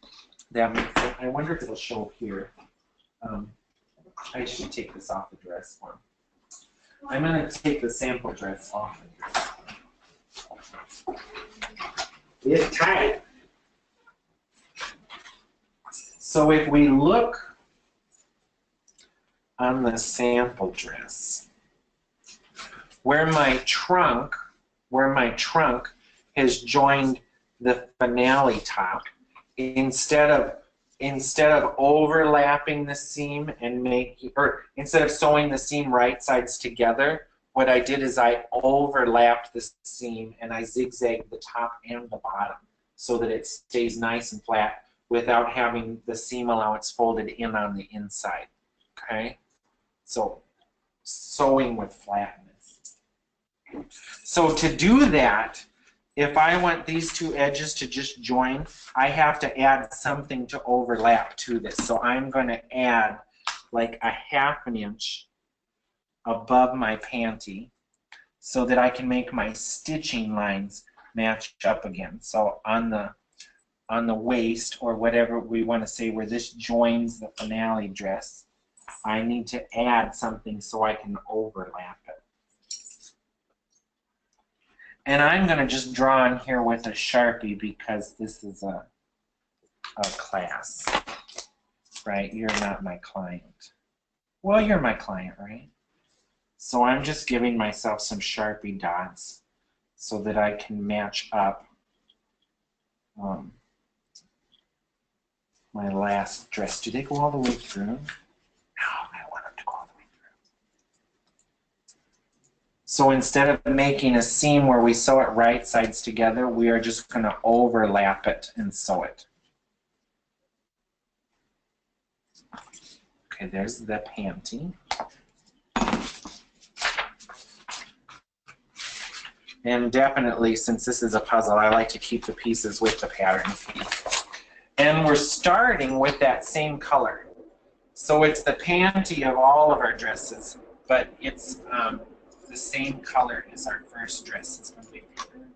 That makes sense. I wonder if it'll show here. I should take this off the dress one. I'm going to take the sample dress off the dress. It's tight. So if we look on the sample dress, where my trunk has joined the finale top, instead of overlapping the seam and instead of sewing the seam right sides together, what I did is I overlapped the seam and I zigzagged the top and the bottom so that it stays nice and flat without having the seam allowance folded in on the inside. Okay? So sewing with flatness. So to do that, if I want these two edges to just join, I have to add something to overlap to this. So I'm going to add like a 1/2 inch above my panty so that I can make my stitching lines match up again. So on the waist, or whatever we want to say, where this joins the finale dress, I need to add something so I can overlap it. And I'm going to just draw on here with a Sharpie because this is a class, right? You're not my client. Well, you're my client, right? So I'm just giving myself some Sharpie dots so that I can match up my last dress. Do they go all the way through? No, I want them to go all the way through. So instead of making a seam where we sew it right sides together, we are just going to overlap it and sew it. Okay, there's the panty. And definitely, since this is a puzzle, I like to keep the pieces with the pattern. And we're starting with that same color. So it's the panty of all of our dresses, but it's the same color as our first dress. It's going to be pink.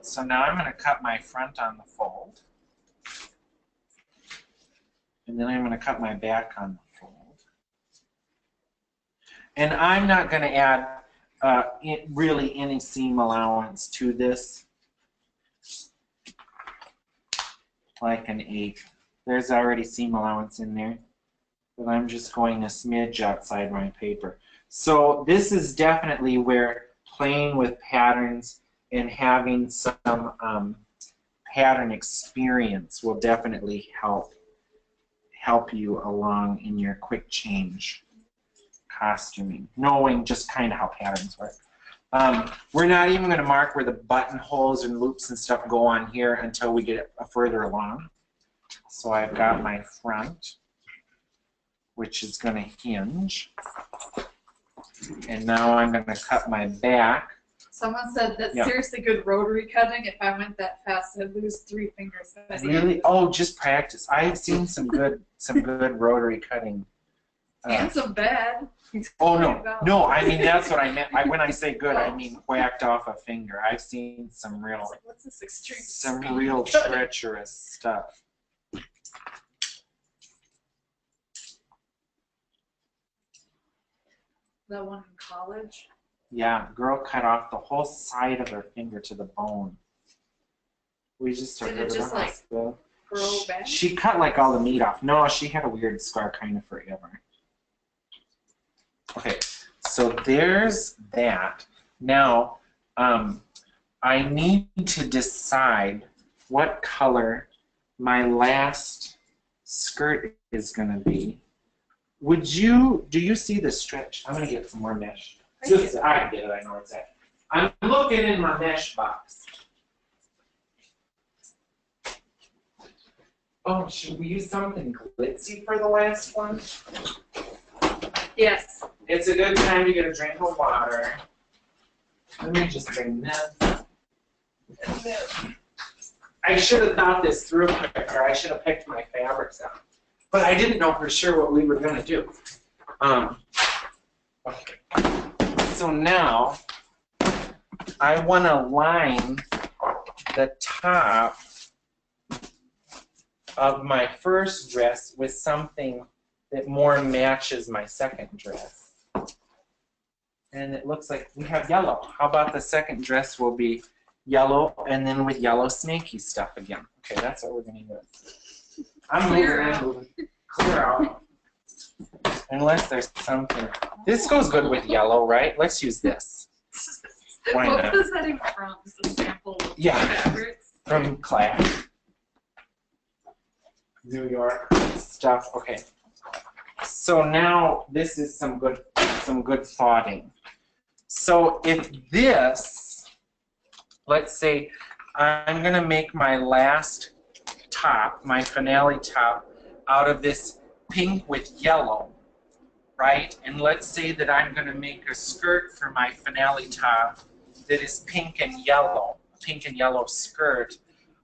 So now I'm going to cut my front on the fold. And then I'm going to cut my back on the fold. And I'm not going to add really any seam allowance to this, like an 8. There's already seam allowance in there, but I'm just going a smidge outside my paper. So this is definitely where playing with patterns and having some pattern experience will definitely help you along in your quick change costuming, knowing just kind of how patterns work. We're not even going to mark where the buttonholes and loops and stuff go on here until we get further along. So I've got my front, which is going to hinge. And now I'm going to cut my back. Someone said that's seriously good rotary cutting. If I went that fast, I'd lose 3 fingers. Really? Oh, just practice. I've seen some good rotary cutting. And some bad. Oh no! I mean that's what I meant. When I say good, I mean whacked off a finger. I've seen some real, what's this extreme? Some real treacherous stuff. That one in college. Yeah, girl cut off the whole side of her finger to the bone. We just took her to the hospital. Grow back? She cut like all the meat off. No, she had a weird scar kind of forever. Okay, so there's that. Now, I need to decide what color my last skirt is going to be. Do you see the stretch? I'm going to get some more mesh. I get it, I know it's at. I'm looking in my mesh box. Oh, should we use something glitzy for the last one? Yes. It's a good time to get a drink of water. Let me just bring this. And this. I should have thought this through quicker. I should have picked my fabrics out. But I didn't know for sure what we were going to do. Okay. So now, I want to line the top of my first dress with something that more matches my second dress. And it looks like we have yellow. How about the second dress will be yellow and then with yellow snaky stuff again. Okay, that's what we're going to do. I'm moving. Clear out. Unless there's something. This goes good with yellow, right? Let's use this. Why not? What was that even from? Is a sample of fabrics? From class. New York stuff. Okay. So now this is some good thoughting. So if this, let's say I'm going to make my last top, my finale top, out of this pink with yellow, right? And let's say that I'm going to make a skirt for my finale top that is pink and yellow skirt.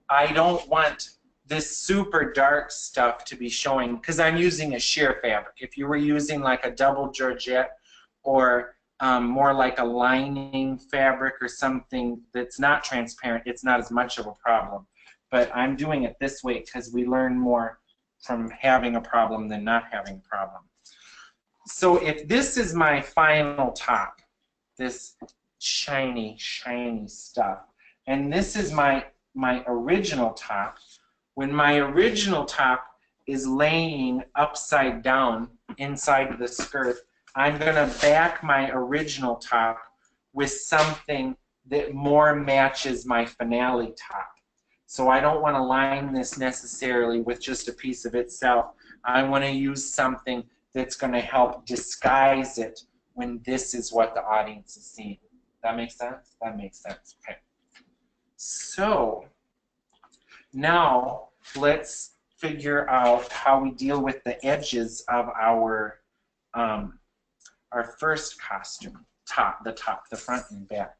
I don't want this super dark stuff to be showing because I'm using a sheer fabric. If you were using like a double georgette or more like a lining fabric or something that's not transparent, it's not as much of a problem. But I'm doing it this way because we learn more from having a problem than not having a problem. So if this is my final top, this shiny, shiny stuff, and this is my original top, when my original top is laying upside down inside the skirt, I'm going to back my original top with something that more matches my finale top. So I don't want to line this necessarily with just a piece of itself. I want to use something that's going to help disguise it when this is what the audience is seeing. That makes sense? That makes sense. Okay. So now let's figure out how we deal with the edges of our first costume, the front and back.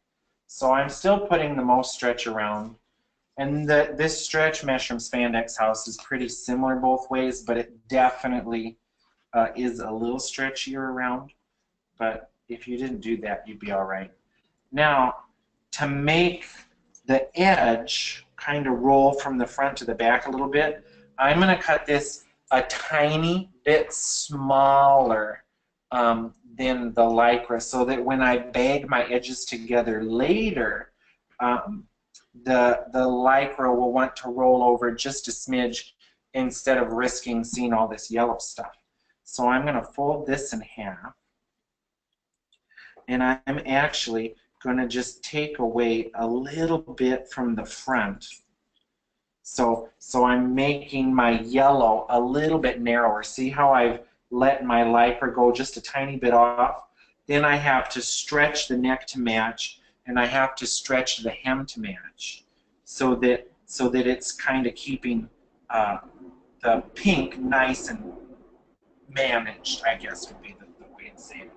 So I'm still putting the most stretch around, and this stretch mesh from Spandex House is pretty similar both ways, but it definitely is a little stretchier around. But if you didn't do that, you'd be all right. Now, to make the edge kind of roll from the front to the back a little bit, I'm going to cut this a tiny bit smaller than the Lycra, so that when I bag my edges together later, the Lycra will want to roll over just a smidge instead of risking seeing all this yellow stuff. So I'm going to fold this in half, and I'm actually going to just take away a little bit from the front. So I'm making my yellow a little bit narrower. See how I've let my Lycra go just a tiny bit off? Then I have to stretch the neck to match, and I have to stretch the hem to match, so that it's kind of keeping the pink nice and managed, I guess would be the way to say it.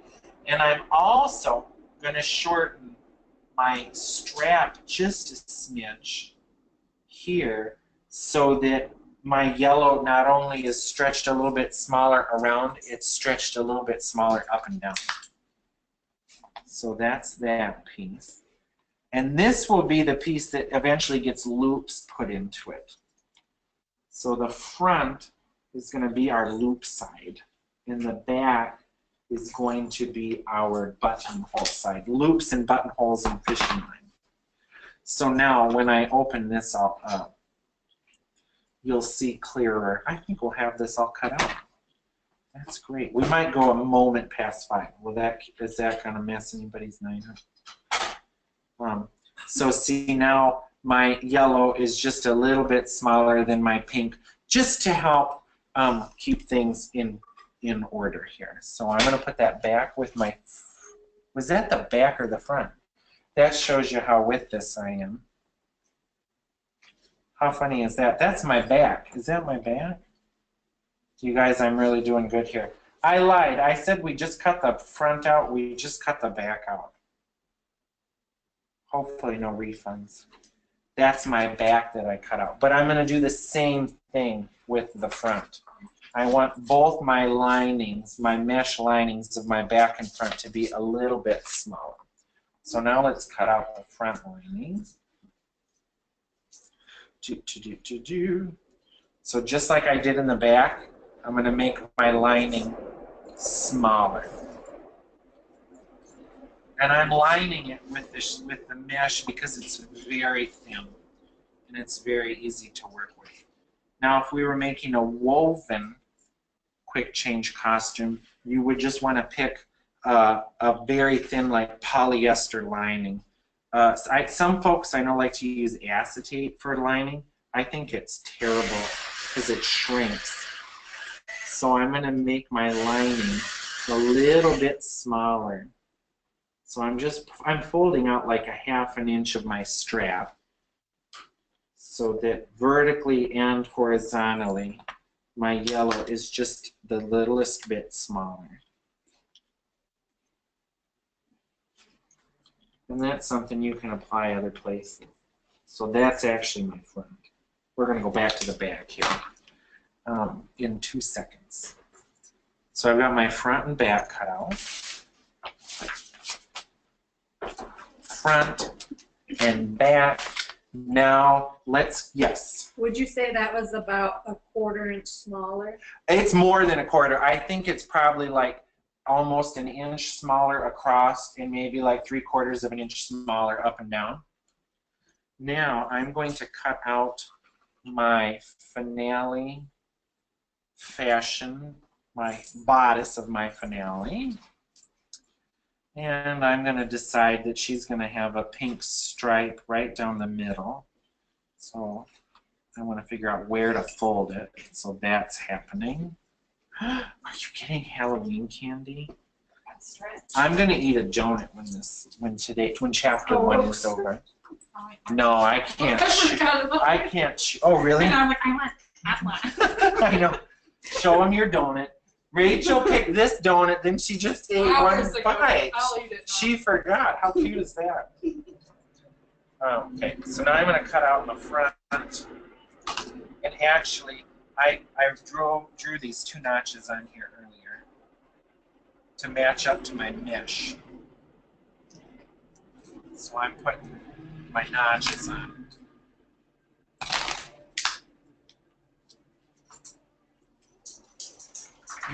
And I'm also going to shorten my strap just a smidge here, so that my yellow not only is stretched a little bit smaller around, it's stretched a little bit smaller up and down. So that's that piece. And this will be the piece that eventually gets loops put into it. So the front is going to be our loop side, and the back is going to be our buttonhole side. Loops and buttonholes and fishing line. So now when I open this all up, you'll see clearer. I think we'll have this all cut out. That's great. We might go a moment past 5. Is that going to mess anybody's night up? So see, now my yellow is just a little bit smaller than my pink, just to help keep things in order here. So I'm going to put that back with my, was that the back or the front? That shows you how with this I am. How funny is that? That's my back. Is that my back? You guys, I'm really doing good here. I lied. I said we just cut the front out. We just cut the back out. Hopefully no refunds. That's my back that I cut out. But I'm going to do the same thing with the front. I want both my linings, my mesh linings of my back and front, to be a little bit smaller. So now let's cut out the front linings. So just like I did in the back, I'm going to make my lining smaller. And I'm lining it with the mesh because it's very thin and it's very easy to work with. Now if we were making a woven quick change costume, you would just want to pick a very thin, like polyester lining. Some folks I know like to use acetate for lining. I think it's terrible because it shrinks. So I'm going to make my lining a little bit smaller. So I'm folding out like a ½ inch of my strap, so that vertically and horizontally my yellow is just the littlest bit smaller. And that's something you can apply other places. So that's actually my front. We're going to go back to the back here in 2 seconds. So I've got my front and back cut out. Front and back. Now let's, yes. Would you say that was about a ½ inch smaller? It's more than a quarter. I think it's probably like almost an inch smaller across and maybe like 3/4 of an inch smaller up and down. Now I'm going to cut out my finale fashion, my bodice of my finale. And I'm going to decide that she's going to have a pink stripe right down the middle. So I want to figure out where to fold it. So that's happening. Are you getting Halloween candy? I'm going to eat a donut when chapter 1 is over. No, I can't. I can't. Oh, really? And I'm like, I want I know. Show them your donut. Rachel picked this donut, then she just ate one bite. I'll eat it. She forgot. How cute is that? Okay, so now I'm going to cut out in the front. And actually, I drew these 2 notches on here earlier to match up to my mesh. So I'm putting my notches on.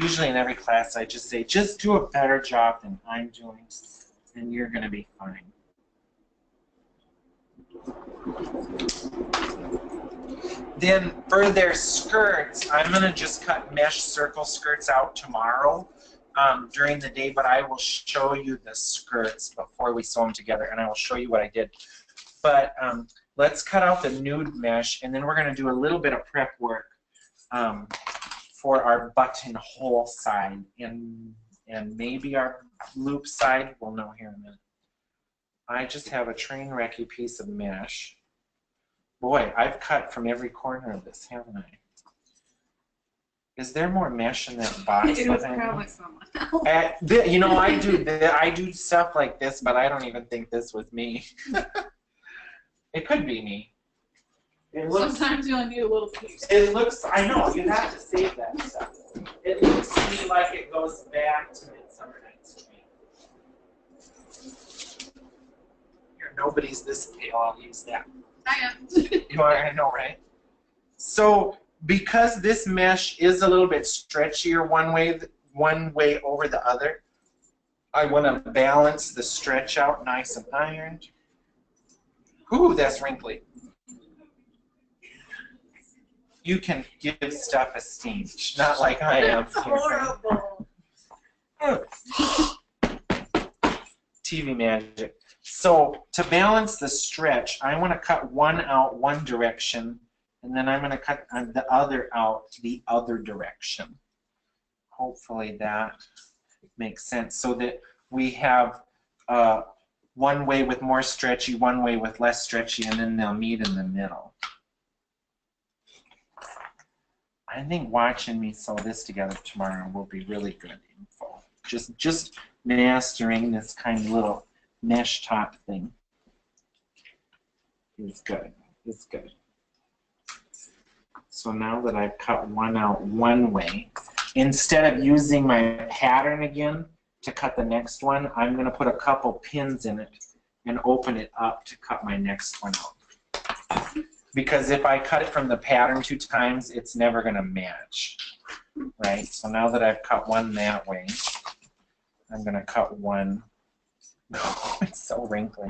Usually in every class I just say, just do a better job than I'm doing, and you're going to be fine. Then for their skirts, I'm going to just cut mesh circle skirts out tomorrow during the day, but I will show you the skirts before we sew them together, and I will show you what I did. But let's cut out the nude mesh, and then we're going to do a little bit of prep work for our buttonhole side, and maybe our loop side. We'll know here in a minute. I just have a train wrecky piece of mesh. Boy, I've cut from every corner of this, haven't I? Is there more mesh in that box? It was probably someone else. You know, I do stuff like this, but I don't even think this was me. It could be me. Sometimes you only need a little piece. It looks, I know, you have to save that stuff. It looks to me like it goes back to Midsummer Night's Dream. Here, nobody's this pale, I'll use that. I am. You are, I know, right? So, because this mesh is a little bit stretchier one way over the other, I want to balance the stretch out nice and ironed. Ooh, that's wrinkly. You can give stuff a steam, not like I am. It's horrible. TV magic. So to balance the stretch, I want to cut one out one direction, and then I'm going to cut the other out the other direction. Hopefully that makes sense, so that we have one way with more stretchy, one way with less stretchy, and then they'll meet in the middle. I think watching me sew this together tomorrow will be really good info. Just mastering this kind of little mesh top thing is good. It's good. So now that I've cut one out one way, instead of using my pattern again to cut the next one, I'm going to put a couple pins in it and open it up to cut my next one out. Because if I cut it from the pattern 2 times, it's never going to match, right? So now that I've cut one that way, I'm going to cut one. Oh, it's so wrinkly.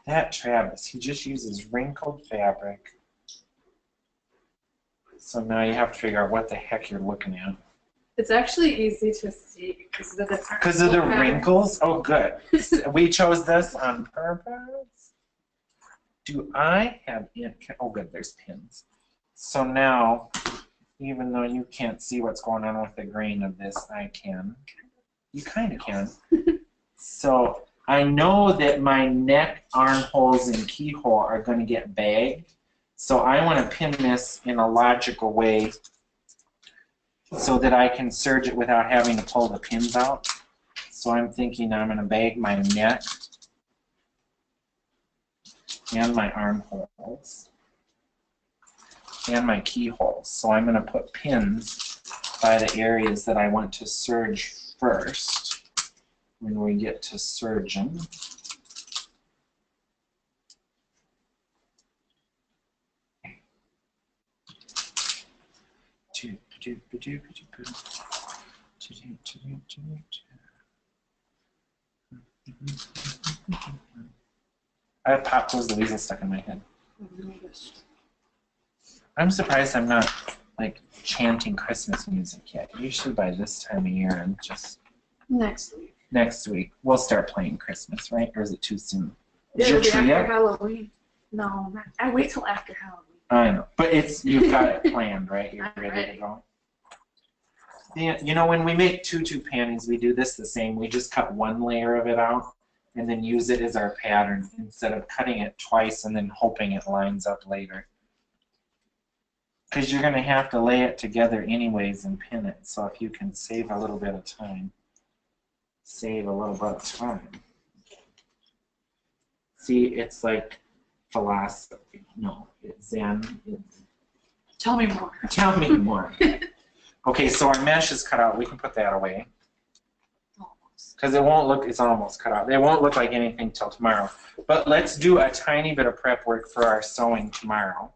That Travis, he just uses wrinkled fabric. So now you have to figure out what the heck you're looking at. It's actually easy to see because of the wrinkles? Oh, good. We chose this on purpose. Do I have it? Oh, good, there's pins. So now, even though you can't see what's going on with the grain of this, I can. You kind of can. So I know that my neck, armholes, and keyhole are going to get bagged. So I want to pin this in a logical way so that I can serge it without having to pull the pins out. So I'm thinking I'm going to bag my neck and my armholes and my keyholes. So I'm going to put pins by the areas that I want to serge first when we get to serging. I have Pop Goes the Weasel stuck in my head. I'm surprised I'm not like chanting Christmas music yet. Usually by this time of year I'm just... Next week. Next week. We'll start playing Christmas, right? Or is it too soon? It'll be after Halloween. No, I wait till after Halloween. I know. But you've got it planned, right? You're ready to go. Yeah, you know, when we make tutu panties, we do this the same. We just cut one layer of it out and then use it as our pattern instead of cutting it twice and then hoping it lines up later. because you're going to have to lay it together anyways and pin it. So if you can save a little bit of time, save a little bit of time. See, it's like philosophy. No, it's Zen. Tell me more. Tell me more. Okay, so our mesh is cut out. We can put that away. Because it won't look, it's almost cut out. It won't look like anything till tomorrow. But let's do a tiny bit of prep work for our sewing tomorrow.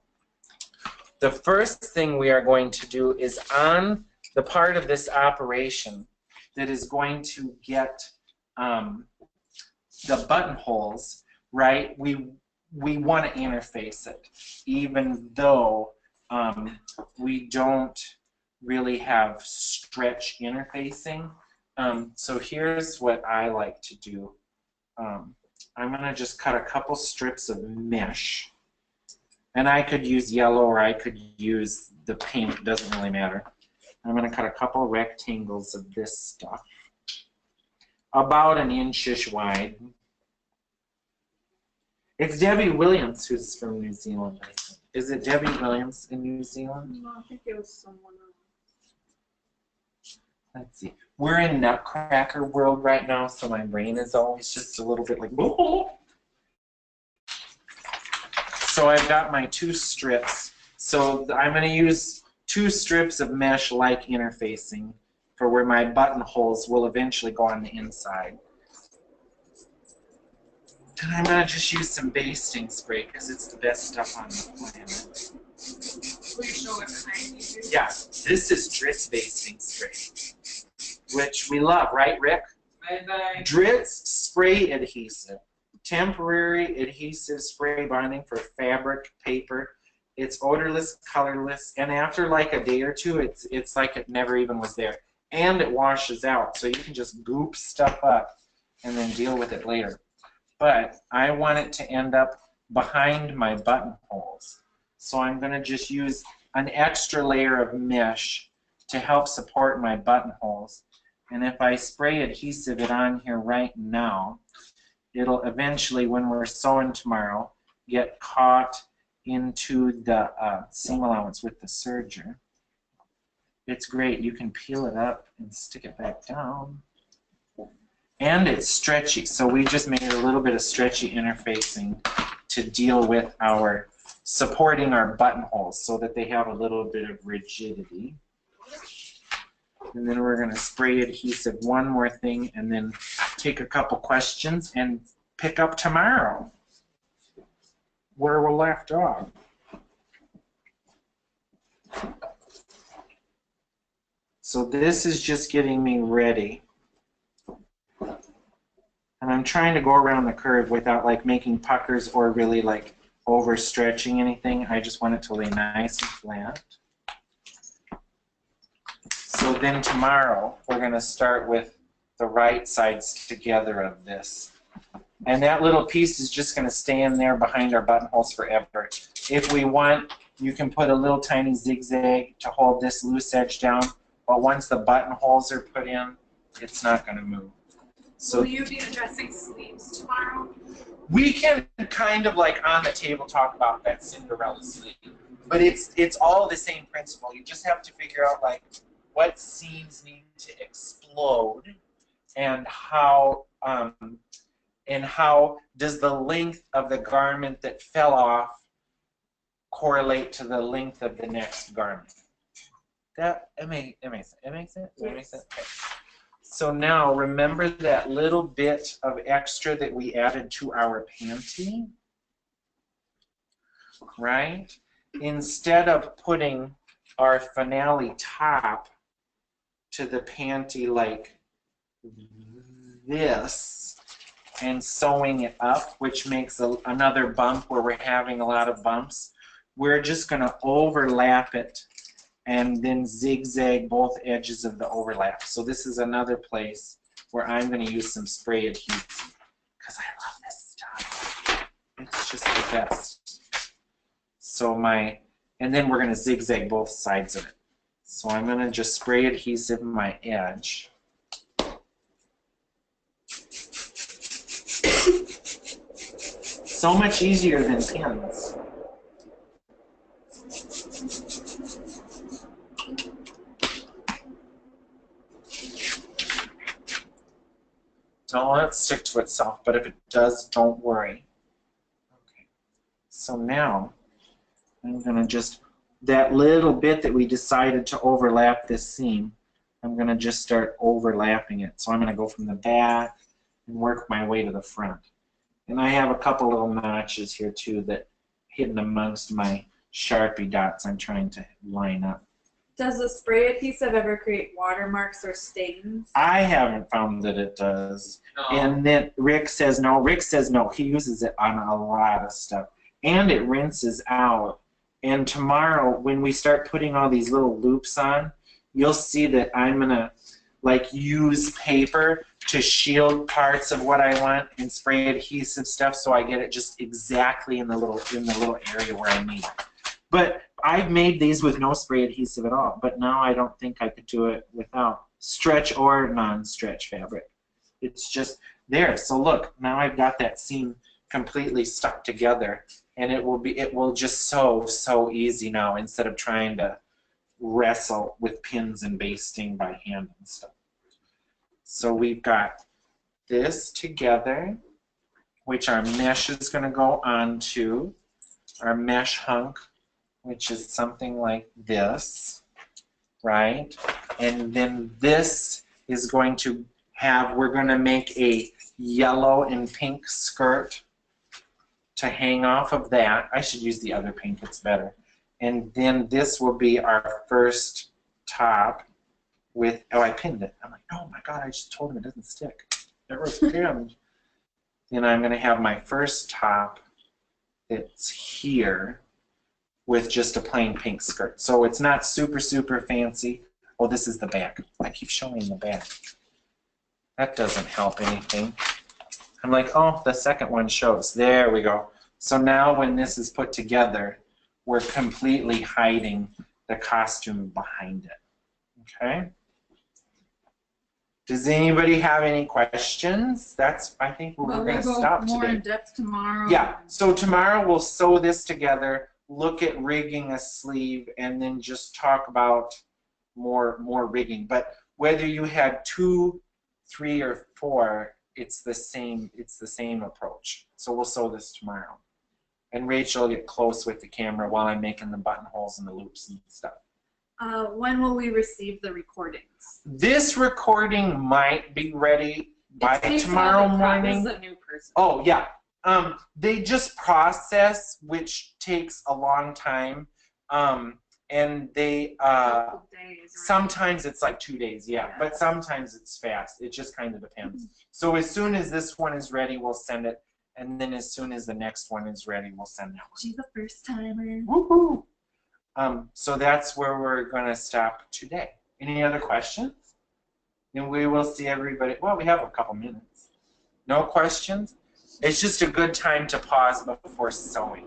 The first thing we are going to do is on the part of this operation that is going to get the buttonholes, right? We want to interface it, even though we don't really have stretch interfacing. So here's what I like to do. I'm going to just cut a couple strips of mesh. And I could use yellow or I could use the pink, it doesn't really matter. I'm going to cut a couple rectangles of this stuff, about an inch-ish wide. It's Debbie Williams who's from New Zealand, I think. Is it Debbie Williams in New Zealand? No, I think it was someone else. Let's see. We're in Nutcracker world right now, so my brain is always just a little bit like, whoa. So I've got my 2 strips. So I'm going to use 2 strips of mesh-like interfacing for where my buttonholes will eventually go on the inside. And I'm going to just use some basting spray because it's the best stuff on the planet. Will you show what kind you do? Yeah, this is Dritz basting spray, which we love, right, Rick? Bye-bye. Dritz spray adhesive. Temporary adhesive spray bonding for fabric, paper. It's odorless, colorless, and after like a day or two, it's like it never even was there. And it washes out, so you can just goop stuff up and then deal with it later. But I want it to end up behind my buttonholes. So I'm going to just use an extra layer of mesh to help support my buttonholes. And if I spray adhesive it on here right now, it'll eventually, when we're sewing tomorrow, get caught into the seam allowance with the serger. It's great. You can peel it up and stick it back down. And it's stretchy, so we just made a little bit of stretchy interfacing to deal with our supporting our buttonholes so that they have a little bit of rigidity. And then we're going to spray adhesive one more thing and then take a couple questions and pick up tomorrow where we left off. So this is just getting me ready. And I'm trying to go around the curve without like making puckers or really like overstretching anything. I just want it to lay nice and flat. So then tomorrow we're going to start with the right sides together of this. And that little piece is just going to stay in there behind our buttonholes forever. If we want, you can put a little tiny zigzag to hold this loose edge down, but once the buttonholes are put in, it's not going to move. So will you be addressing sleeves tomorrow? We can kind of like on the table talk about that Cinderella sleeve, but it's all the same principle. You just have to figure out like what seams need to explode and how does the length of the garment that fell off correlate to the length of the next garment. It makes sense. Okay. So now remember that little bit of extra that we added to our panty, right? Instead of putting our finale top to the panty like this and sewing it up, which makes another bump where we're having a lot of bumps, we're just going to overlap it and then zigzag both edges of the overlap. So this is another place where I'm going to use some spray adhesive because I love this stuff. It's just the best. So and then we're going to zigzag both sides of it. So I'm going to just spray adhesive my edge. So much easier than pins. Don't let it stick to itself, but if it does, don't worry. Okay. So now, I'm going to just, that little bit that we decided to overlap this seam, I'm going to just start overlapping it. So I'm going to go from the back and work my way to the front. And I have a couple little notches here too that hidden amongst my Sharpie dots I'm trying to line up. Does the spray adhesive ever create watermarks or stains? I haven't found that it does. No. And then Rick says no. Rick says no. He uses it on a lot of stuff. And it rinses out. And tomorrow, when we start putting all these little loops on, you'll see that I'm going to like use paper to shield parts of what I want and spray adhesive stuff so I get it just exactly in the little area where I need it. But I've made these with no spray adhesive at all, but now I don't think I could do it without stretch or non-stretch fabric. It's just there. So look, now I've got that seam completely stuck together, and it will just so easy now instead of trying to wrestle with pins and basting by hand and stuff. So we've got this together, which our mesh is going to go onto, our mesh hunk, which is something like this, right? And then this is going to have, we're going to make a yellow and pink skirt to hang off of that. I should use the other pink, it's better. And then this will be our first top with, oh, I pinned it. I'm like, oh my God, I just told him it doesn't stick. It was pinned. Then I'm going to have my first top that's here with just a plain pink skirt. So it's not super fancy. Oh, this is the back. I keep showing the back. That doesn't help anything. I'm like, oh, the second one shows. There we go. So now when this is put together, we're completely hiding the costume behind it. Okay? Does anybody have any questions? That's, I think, where we're going to stop more today. in depth tomorrow. Yeah, so tomorrow we'll sew this together, look at rigging a sleeve, and then just talk about more rigging. But whether you had 2, 3, or 4, it's the same approach. So we'll sew this tomorrow. And Rachel will get close with the camera while I'm making the buttonholes and the loops and stuff. When will we receive the recordings? This recording might be ready by It takes tomorrow a lot of morning. This is a new person. Oh, yeah. They just process, which takes a long time. And they, Couple days, right? sometimes it's like 2 days, yeah. But sometimes it's fast. It just kind of depends. So as soon as this one is ready, we'll send it. And then as soon as the next one is ready, we'll send that one. She's a first timer. Woohoo! So that's where we're going to stop today. Any other questions? And we will see everybody. Well, we have a couple minutes. No questions? It's just a good time to pause before sewing.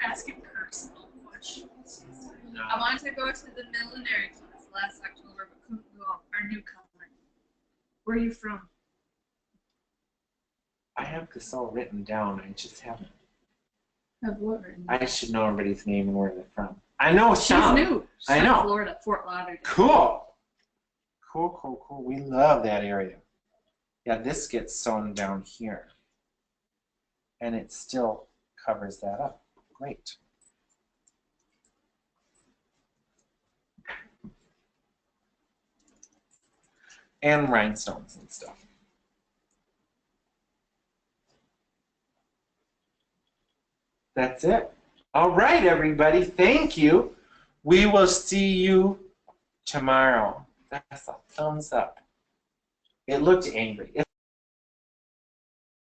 Asking personal questions. No. I wanted to go to the millinery class last October, but couldn't go. Our newcomer. Where are you from? I have this all written down. I just haven't. Have what written? I should know everybody's name and where they're from. I know She's some. new. She's I from know. Florida, Fort Lauderdale. Cool. Cool. We love that area. Yeah, this gets sewn down here. And it still covers that up. Great. And rhinestones and stuff. That's it. All right, everybody. Thank you. We will see you tomorrow. That's a thumbs up. It looked angry.